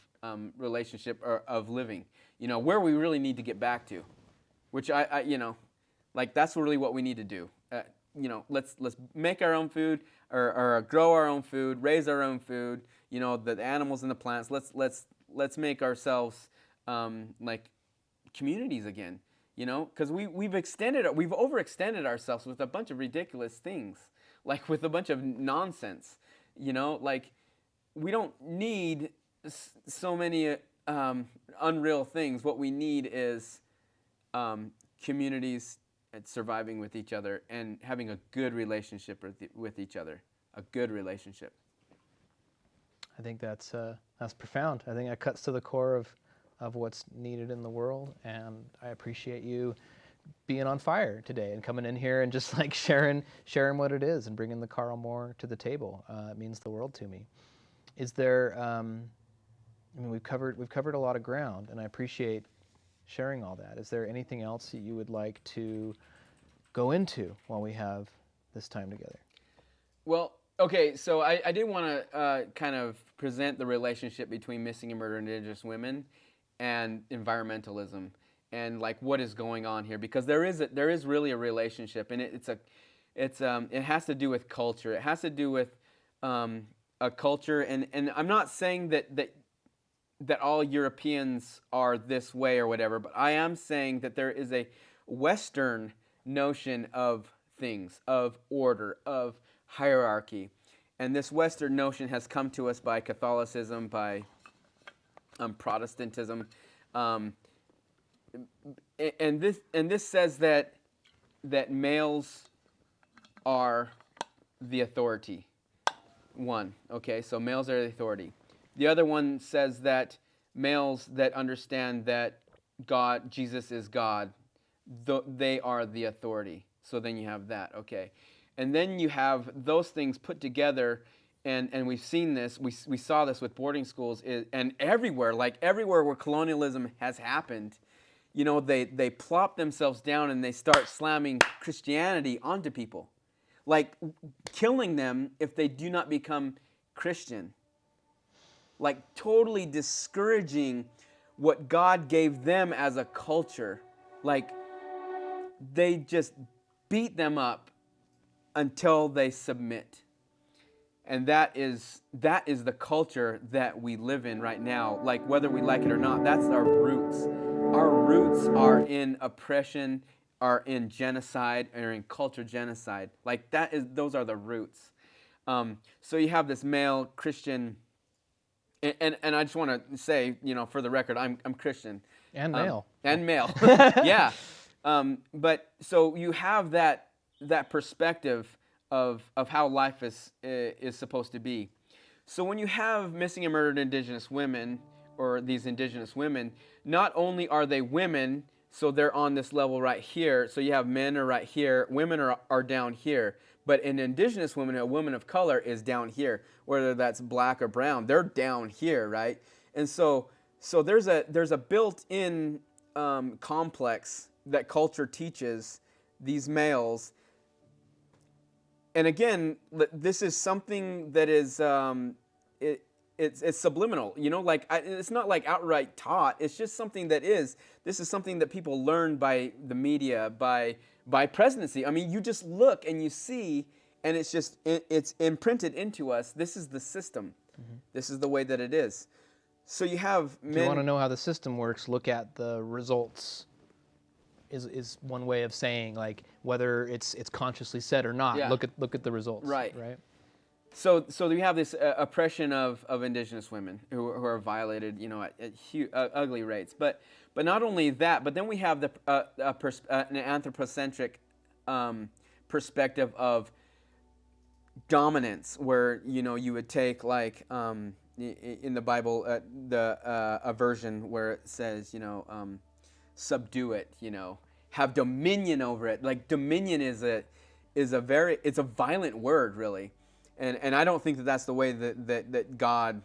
relationship or of living. You know, where we really need to get back to, which I you know, Like that's really what we need to do. Let's make our own food, or grow our own food, raise our own food. The animals and the plants. Let's make ourselves like communities again. Because we've overextended ourselves with a bunch of ridiculous things, like with a bunch of nonsense. Like we don't need so many unreal things. What we need is communities and surviving with each other and having a good relationship with each other. A good relationship.
I think that's profound. I think that cuts to the core of what's needed in the world, and I appreciate you being on fire today and coming in here and just like sharing what it is and bringing the Carl Moore to the table. It means the world to me. Is there? We've covered a lot of ground, and I appreciate sharing all that. Is there anything else that you would like to go into while we have this time together?
Well, okay, so I did want to kind of present the relationship between missing and murdered Indigenous women and environmentalism, and like what is going on here, because there is really a relationship, and it has to do with culture. It has to do with a culture, and I'm not saying that all Europeans are this way or whatever, but I am saying that there is a Western notion of things, of order, of hierarchy. And this Western notion has come to us by Catholicism, by Protestantism. And this says that males are the authority. One, okay, so males are the authority. The other one says that males that understand that Jesus is God, they are the authority. So then you have that, okay. And then you have those things put together, and we've seen this, we saw this with boarding schools, and everywhere where colonialism has happened, they plop themselves down and they start slamming Christianity onto people. Like killing them if they do not become Christian. Like totally discouraging what God gave them as a culture. Like they just beat them up until they submit. And that is the culture that we live in right now. Like whether we like it or not, that's our roots. Our roots are in oppression, are in genocide, are in culture genocide. Like those are the roots. So you have this male Christian. And I just want to say, for the record, I'm Christian.
And male.
And male. Yeah. But so you have that perspective of how life is supposed to be. So when you have missing and murdered Indigenous women, or these Indigenous women, not only are they women, so they're on this level right here. So you have men are right here, women are down here. But an Indigenous woman, a woman of color, is down here. Whether that's black or brown, they're down here, right? And so there's a built-in complex that culture teaches these males. And again, this is something that is it's subliminal. It's not like outright taught. It's just something that is. This is something that people learn by the media, by presidency. I mean, you just look and you see, and it's imprinted into us. This is the system. Mm-hmm. This is the way that it is. So you have men.
If you want to know how the system works, look at the results. Is one way of saying, like, whether it's consciously said or not. Yeah. Look at the results.
Right. So you have this oppression of Indigenous women who are violated, at ugly rates. But not only that, but then we have an anthropocentric perspective of dominance, where you would take like in the Bible a version where it says subdue it, have dominion over it. Like dominion is a violent word, really. And I don't think that that's the way that God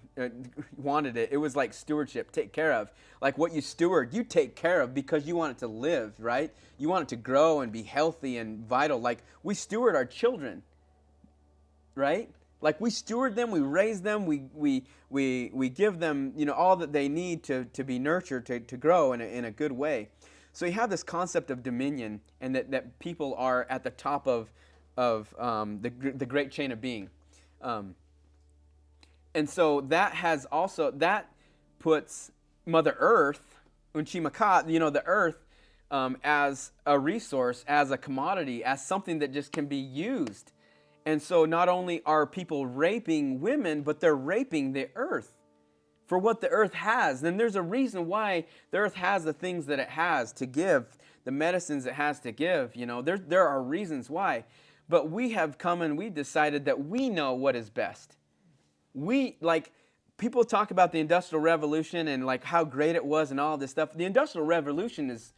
wanted it. It was like stewardship, take care of. Like what you steward, you take care of because you want it to live, right? You want it to grow and be healthy and vital. Like we steward our children, right? Like we steward them, we raise them, we give them all that they need to be nurtured, to grow in a good way. So you have this concept of dominion, and that people are at the top of the great chain of being. Um, and so that has also, that puts Mother Earth, Unchimakat, the earth, as a resource, as a commodity, as something that just can be used. And so not only are people raping women, but they're raping the earth for what the earth has. Then there's a reason why the earth has the things that it has to give, the medicines it has to give. There are reasons why. But we have come and we decided that we know what is best. People talk about the Industrial Revolution and like how great it was and all this stuff. The Industrial Revolution is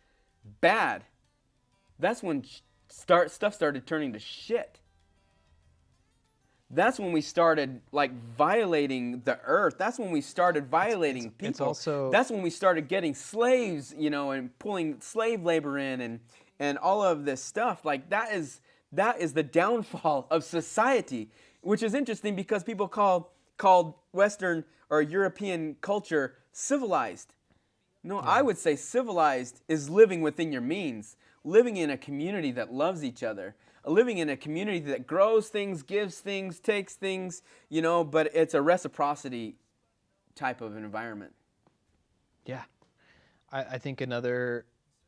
bad. That's when stuff started turning to shit. That's when we started violating the earth. That's when we started violating people.
It's also,
that's when we started getting slaves, and pulling slave labor in and all of this stuff. That is the downfall of society, which is interesting because people called Western or European culture civilized. No, I would say civilized is living within your means, living in a community that loves each other, living in a community that grows things, gives things, takes things, but it's a reciprocity type of environment.
yeah. I think another,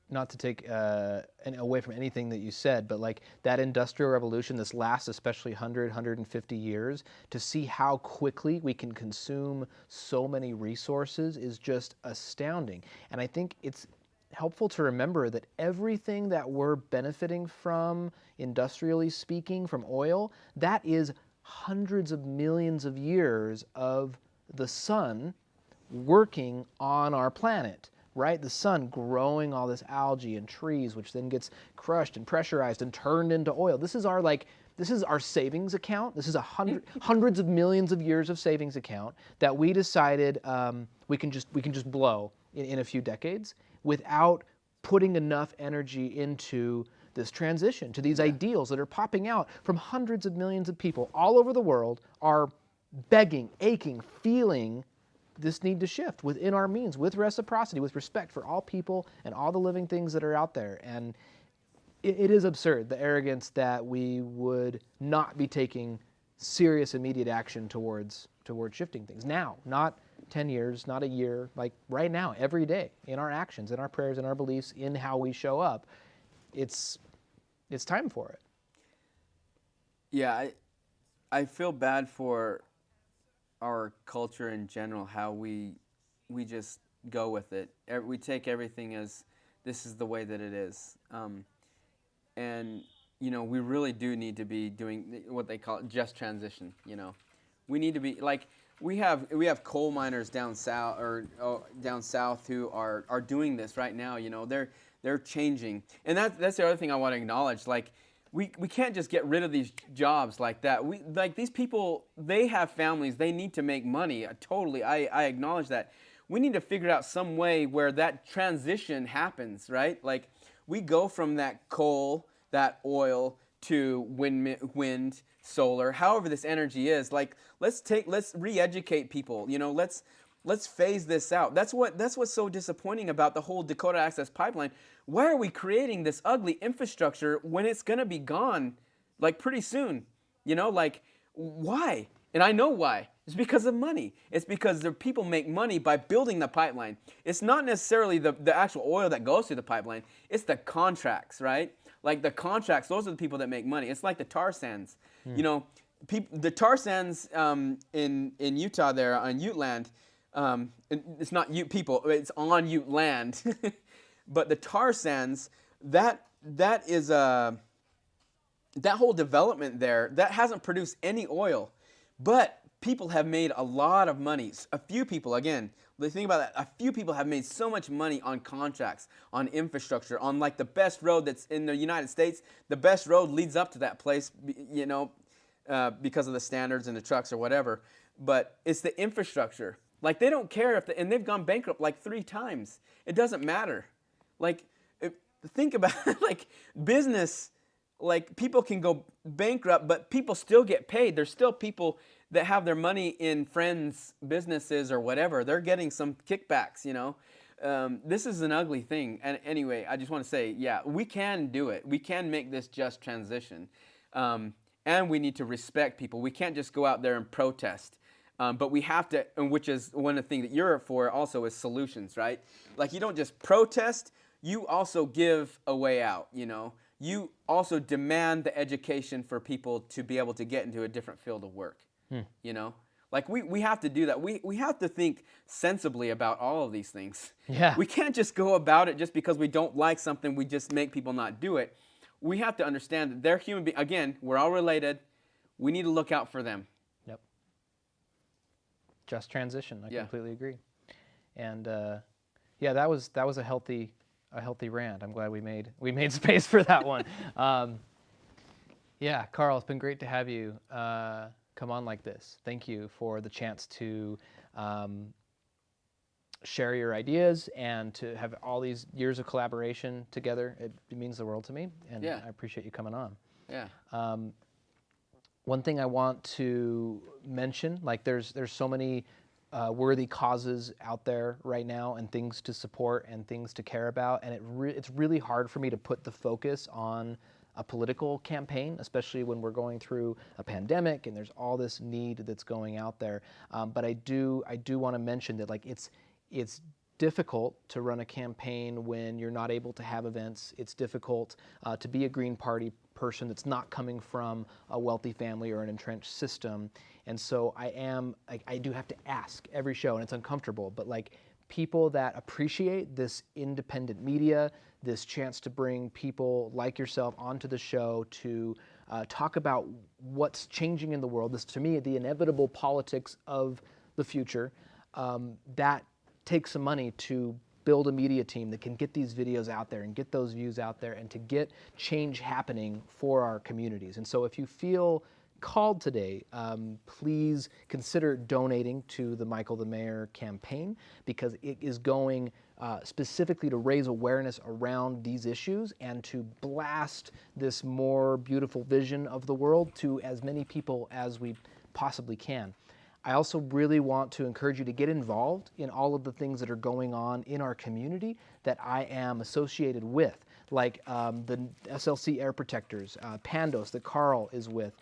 not to take away from anything that you said, but that Industrial Revolution, this last especially 150 years, to see how quickly we can consume so many resources is just astounding. And I think it's helpful to remember that everything that we're benefiting from, industrially speaking, from oil, that is hundreds of millions of years of the sun working on our planet. Right? The sun growing all this algae and trees, which then gets crushed and pressurized and turned into oil. This is our savings account. This is hundreds of millions of years of savings account that we decided we can just blow in a few decades without putting enough energy into this transition to these ideals that are popping out from hundreds of millions of people all over the world are begging, aching, feeling this need to shift within our means, with reciprocity, with respect for all people and all the living things that are out there. And it is absurd, the arrogance that we would not be taking serious immediate action towards shifting things now, not 10 years, not a year, right now, every day, in our actions, in our prayers, in our beliefs, in how we show up. It's time for it.
Yeah, I feel bad for our culture in general, how we just go with it. We take everything as this is the way that it is. And, we really do need to be doing what they call just transition, We need to be, we have coal miners down south who are doing this right now, they're changing. And that's the other thing I want to acknowledge, we can't just get rid of these jobs like that. These people, they have families, they need to make money. Totally, I acknowledge that. We need to figure out some way where that transition happens, right? We go from that coal, that oil, to wind, solar, however this energy is. Let's re-educate people. Let's phase this out. That's what's so disappointing about the whole Dakota Access Pipeline. Why are we creating this ugly infrastructure when it's going to be gone pretty soon? Why? And I know why. It's because of money. It's because the people make money by building the pipeline. It's not necessarily the actual oil that goes through the pipeline. It's the contracts, right? The contracts, those are the people that make money. It's like the tar sands. The tar sands in Utah there on Ute land, it's not Ute people, it's on Ute land. But the tar sands, that is that whole development there, that hasn't produced any oil. But people have made a lot of money. A few people, again, think about that. A few people have made so much money on contracts, on infrastructure, on the best road that's in the United States. The best road leads up to that place, because of the standards and the trucks or whatever. But it's the infrastructure. They don't care and they've gone bankrupt 3 times. It doesn't matter. Think about business. People can go bankrupt, but people still get paid. There's still people that have their money in friends' businesses or whatever. They're getting some kickbacks, This is an ugly thing. And anyway, I just want to say, yeah, we can do it. We can make this just transition. And we need to respect people. We can't just go out there and protest. But we have to, and which is one of the things that you're for also is solutions, right? Like you don't just protest, you also give a way out, you know? You also demand the education for people to be able to get into a different field of work, you know? Like we have to do that. We have to think sensibly about all of these things.
Yeah.
We can't just go about it just because we don't like something, we just make people not do it. We have to understand that they're human beings. Again, we're all related. We need to look out for them.
Yep. Just transition. I completely agree. And yeah, that was a healthy rant. I'm glad we made space for that one. Yeah, Carl, it's been great to have you come on like this. Thank you for the chance to share your ideas and to have all these years of collaboration together. It means the world to me, and
Yeah.
I appreciate you coming on.
Yeah.
One thing I want to mention, like there's so many worthy causes out there right now and things to support and things to care about, and it's really hard for me to put the focus on a political campaign, especially when we're going through a pandemic and there's all this need that's going out there. But I do want to mention that like it's difficult to run a campaign when you're not able to have events. It's difficult to be a Green Party person that's not coming from a wealthy family or an entrenched system. And so I do have to ask every show, and it's uncomfortable, but like people that appreciate this independent media, this chance to bring people like yourself onto the show to talk about what's changing in the world, this to me, the inevitable politics of the future, that takes some money to build a media team that can get these videos out there and get those views out there and to get change happening for our communities. And so if you feel called today, please consider donating to the Michael the Mayor campaign, because it is going specifically to raise awareness around these issues and to blast this more beautiful vision of the world to as many people as we possibly can. I also really want to encourage you to get involved in all of the things that are going on in our community that I am associated with, like the SLC Air Protectors, Pandos that Carl is with,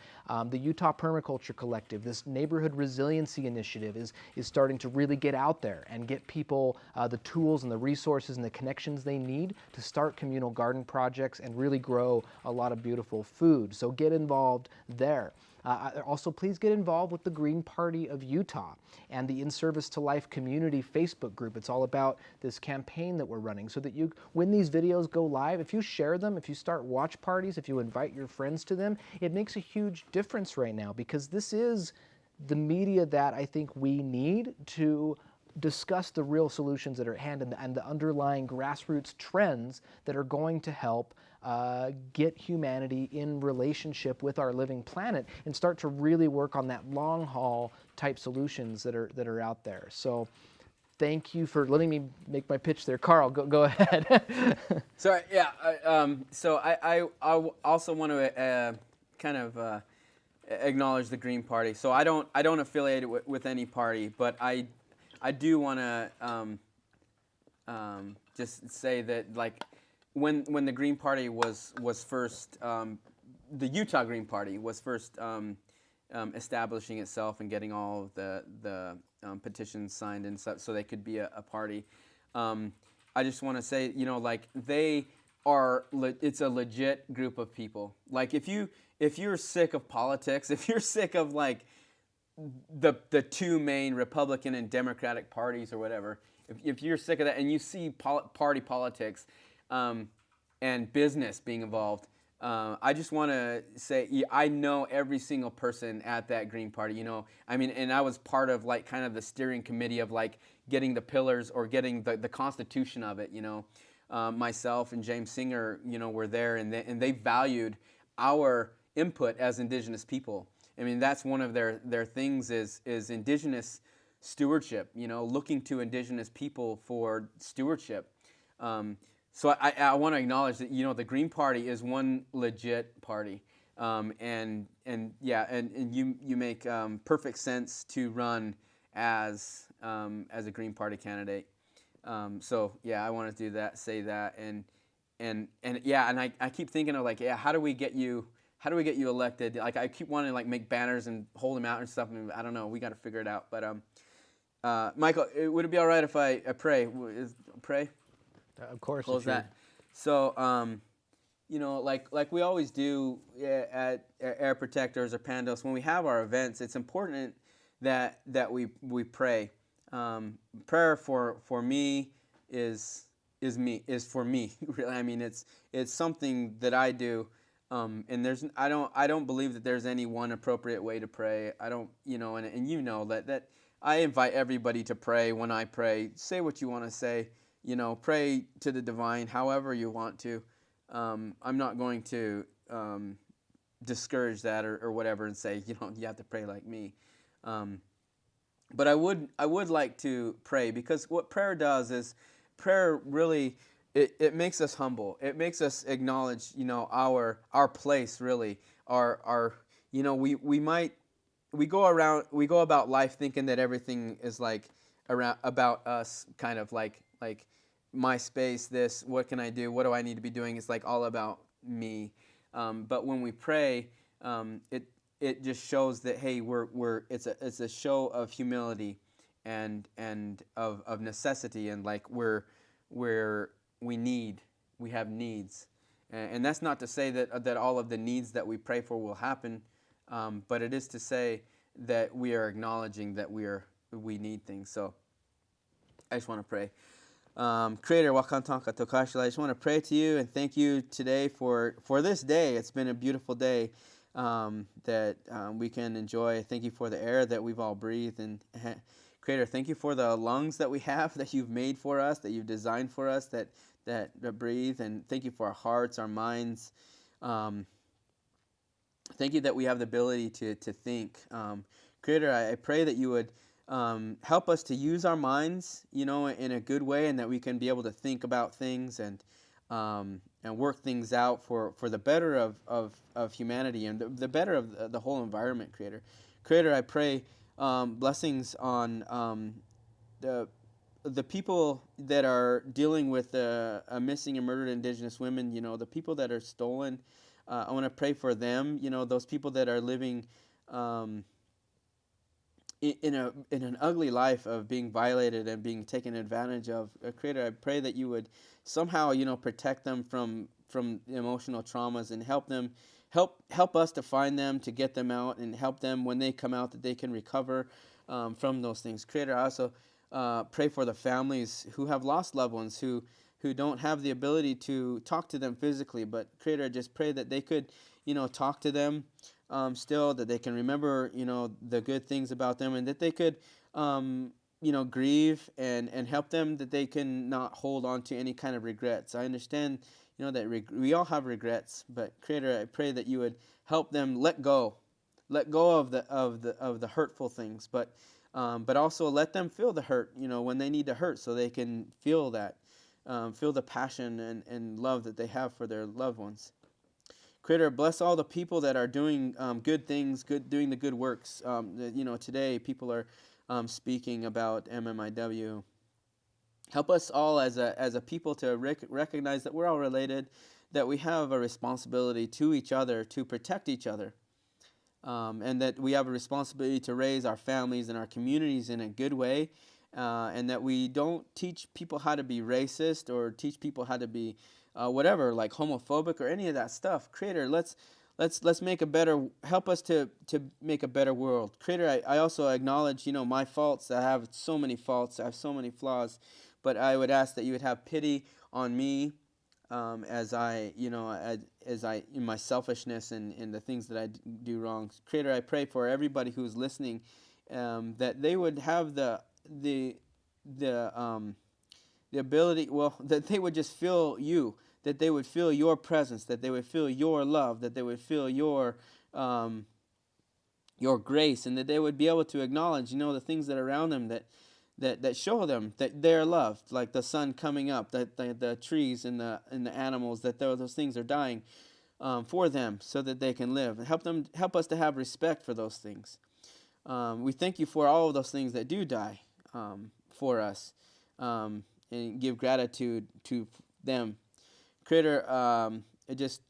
the Utah Permaculture Collective. This neighborhood resiliency initiative is starting to really get out there and get people the tools and the resources and the connections they need to start communal garden projects and really grow a lot of beautiful food. So get involved there. Also, please get involved with the Green Party of Utah and the In Service to Life community Facebook group. It's all about this campaign that we're running so that when these videos go live, if you share them, if you start watch parties, if you invite your friends to them, it makes a huge difference right now, because this is the media that I think we need to discuss the real solutions that are at hand and the underlying grassroots trends that are going to help get humanity in relationship with our living planet and start to really work on that long haul type solutions that are out there. So thank you for letting me make my pitch there. Carl, go ahead.
Sorry, yeah. I also want to kind of acknowledge the Green Party. So I don't affiliate with any party, but I do want to just say that like when the Green Party was first, the Utah Green Party was first establishing itself and getting all of the petitions signed and so they could be a party. I just want to say, you know, like they are, it's a legit group of people. Like if you're sick of politics, if you're sick of like the two main Republican and Democratic parties or whatever, if you're sick of that and you see party politics and business being involved, I just want to say I know every single person at that Green Party. You know, I mean, and I was part of like kind of the steering committee of like getting the pillars or getting the constitution of it. You know, myself and James Singer, you know, were there, and they valued our input as Indigenous people. I mean, that's one of their things is Indigenous stewardship. You know, looking to Indigenous people for stewardship. So I want to acknowledge that, you know, the Green Party is one legit party, and you make perfect sense to run as a Green Party candidate. So yeah, I want to do that, say that, and yeah, and I keep thinking of like, yeah, how do we get you elected? Like I keep wanting to like make banners and hold them out and stuff. And I don't know, we got to figure it out. But Michael, would it be all right if I pray? Pray?
Of course,
Close that. So like we always do at Air Protectors or Pandos, when we have our events, it's important that we pray. Prayer for me is for me. Really, I mean, it's something that I do, and I don't believe that there's any one appropriate way to pray. I don't, and you know that I invite everybody to pray. When I pray, say what you want to say. Pray to the divine, however you want to. I'm not going to discourage that or whatever and say you have to pray like me. But I would like to pray, because what prayer does is prayer really it makes us humble. It makes us acknowledge our place, really. Our we go about life thinking that everything is like around about us, kind of like my space, this, what can I do, what do I need to be doing. It's like all about me. But when we pray, it just shows that, hey, it's a show of humility and of necessity, and like we have needs. And that's not to say that all of the needs that we pray for will happen, but it is to say that we are acknowledging that we need things. So I just want to pray. Creator, Wakantanka Tokashila, I just want to pray to you and thank you today for this day. It's been a beautiful day that we can enjoy. Thank you for the air that we've all breathed. And Creator, thank you for the lungs that we have, that you've made for us, that you've designed for us, that breathe. And thank you for our hearts, our minds. Thank you that we have the ability to think. Creator, I pray that you would help us to use our minds, in a good way, and that we can be able to think about things and work things out for the better of humanity and the better of the whole environment. Creator, I pray blessings on the people that are dealing with missing and murdered Indigenous women. The people that are stolen. I want to pray for them. Those people that are living in an ugly life of being violated and being taken advantage of. Creator, I pray that you would somehow protect them from emotional traumas and help us to find them, to get them out, and help them when they come out that they can recover from those things. Creator, I also pray for the families who have lost loved ones who don't have the ability to talk to them physically, but Creator, I just pray that they could talk to them still, that they can remember, the good things about them, and that they could, grieve and help them, that they can not hold on to any kind of regrets. I understand, that we all have regrets, but Creator, I pray that you would help them let go of the hurtful things, but also let them feel the hurt, when they need to hurt, so they can feel that, feel the passion and love that they have for their loved ones. Creator, bless all the people that are doing good things, doing the good works. Today people are speaking about MMIW. Help us all as a people to recognize that we're all related, that we have a responsibility to each other to protect each other, and that we have a responsibility to raise our families and our communities in a good way, and that we don't teach people how to be racist or teach people how to be whatever, like homophobic or any of that stuff. Creator, let's make a better, help us to make a better world. Creator, I also acknowledge, my faults. I have so many faults. I have so many flaws, but I would ask that you would have pity on me, as I in my selfishness and the things that I do wrong. Creator, I pray for everybody who's listening, that they would have the ability, that they would just feel you, that they would feel your presence, that they would feel your love, that they would feel your grace, and that they would be able to acknowledge, the things that are around them that show them that they're loved, like the sun coming up, that the trees and the animals, that those things are dying for them so that they can live. Help us to have respect for those things. We thank you for all of those things that do die for us. and give gratitude to them. Creator, I just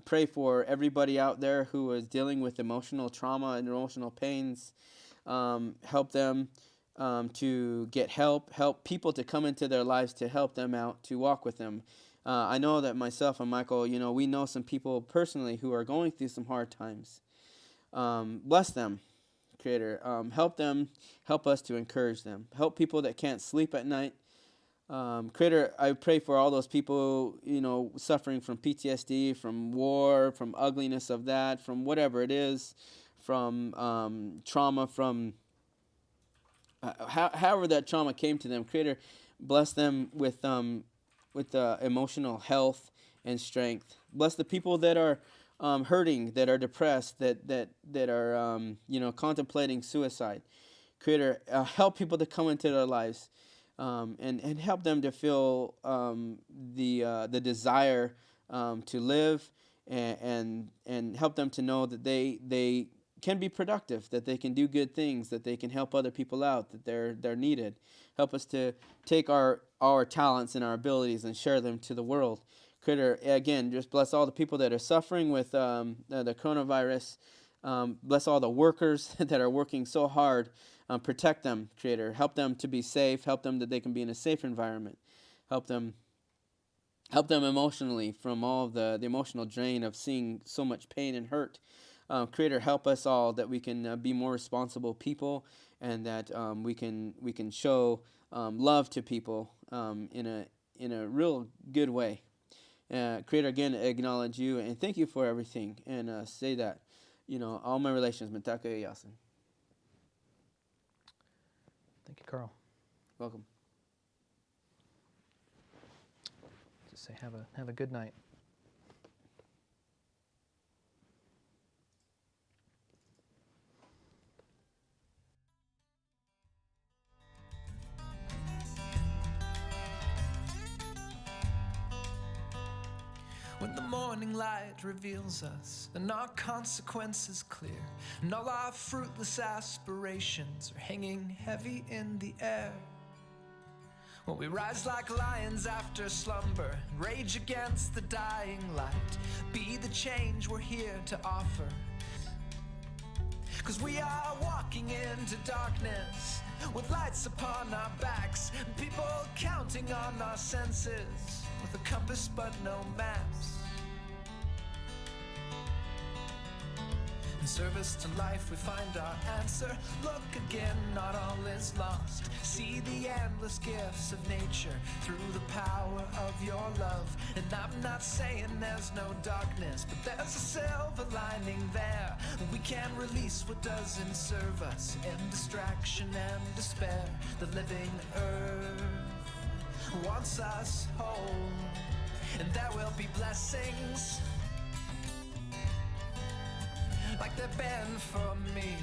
pray for everybody out there who is dealing with emotional trauma and emotional pains. Help them to get help people to come into their lives to help them out, to walk with them. I know that myself and Michael, we know some people personally who are going through some hard times. Bless them, Creator. Help them, help us to encourage them. Help people that can't sleep at night. Creator, I pray for all those people, suffering from PTSD, from war, from ugliness of that, from whatever it is, from trauma, from however that trauma came to them. Creator, bless them with emotional health and strength. Bless the people that are hurting, that are depressed, that are contemplating suicide. Creator, help people to come into their lives, and help them to feel the desire to live, and help them to know that they can be productive, that they can do good things, that they can help other people out, that they're needed. Help us to take our talents and our abilities and share them to the world. Creator, again, just bless all the people that are suffering with the coronavirus. Bless all the workers that are working so hard. Protect them, Creator. Help them to be safe. Help them that they can be in a safe environment. Help them emotionally from all of the emotional drain of seeing so much pain and hurt. Creator, help us all that we can be more responsible people, and that we can show love to people in a real good way. Creator, again, acknowledge you and thank you for everything, and say that all my relations, Mataka Yasin.
Thank you, Carl.
Welcome.
Just say have a good night.
When the morning light reveals us and our consequences clear, and all our fruitless aspirations are hanging heavy in the air, when we rise like lions after slumber and rage against the dying light, be the change we're here to offer. 'Cause we are walking into darkness with lights upon our backs, and people counting on our senses with a compass but no maps. In service to life we find our answer. Look again, not all is lost. See the endless gifts of nature through the power of your love. And I'm not saying there's no darkness, but there's a silver lining there. We can release what doesn't serve us in distraction and despair. The living earth wants us whole, and there will be blessings like they've been for me,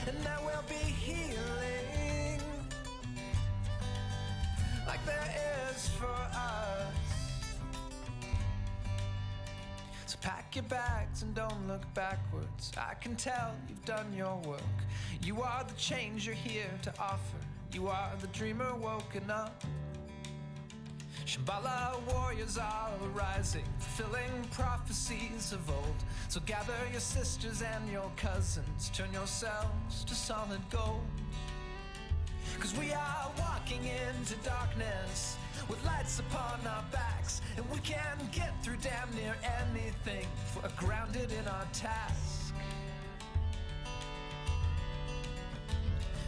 and there will be healing like there is for us. So pack your bags and don't look backwards. I can tell you've done your work. You are the change you're here to offer. You are the dreamer woken up. Shambhala warriors are arising, fulfilling prophecies of old. So gather your sisters and your cousins, turn yourselves to solid gold. 'Cause we are walking into darkness with lights upon our backs, and we can get through damn near anything if we're grounded in our task.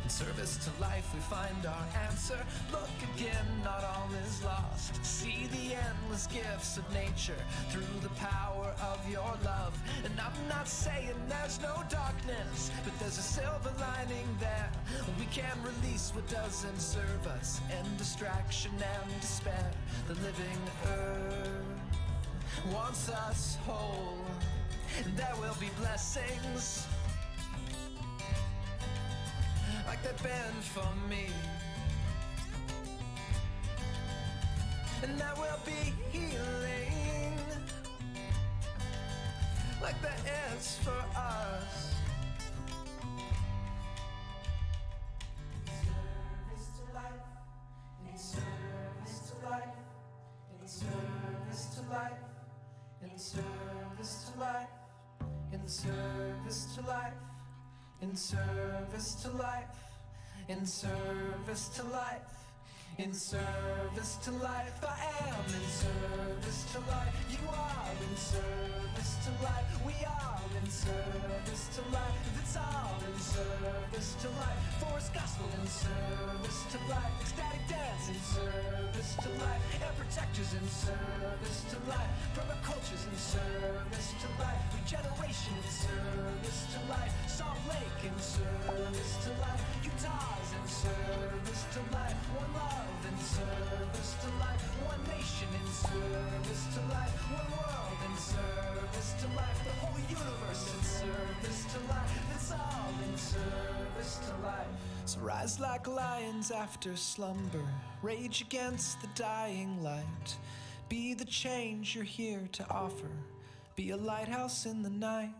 In service to life we find our answer. Look again, not all is lost. See the endless gifts of nature through the power of your love. And I'm not saying there's no darkness, but there's a silver lining there. We can release what doesn't serve us in distraction and despair. The living earth wants us whole, and there will be blessings like they've been for me, and there will be healing like there is for us. In service to life, in service to life, in service to life, in service to life, in service to life. I am in service to life. You are in service to life. We are in service to life. It's all in service to life. Forest gospel in service to life. Ecstatic dance in service to life. Air protectors in service to life. Permaculture's in service to life. Regeneration in service to life. Salt Lake in service to life. Utah's in service to life. One love in service to life. One nation in service to life. One world in service to life. The whole universe in service to life. It's all in service to life. So rise like lions after slumber. Rage against the dying light. Be the change you're here to offer. Be a lighthouse in the night.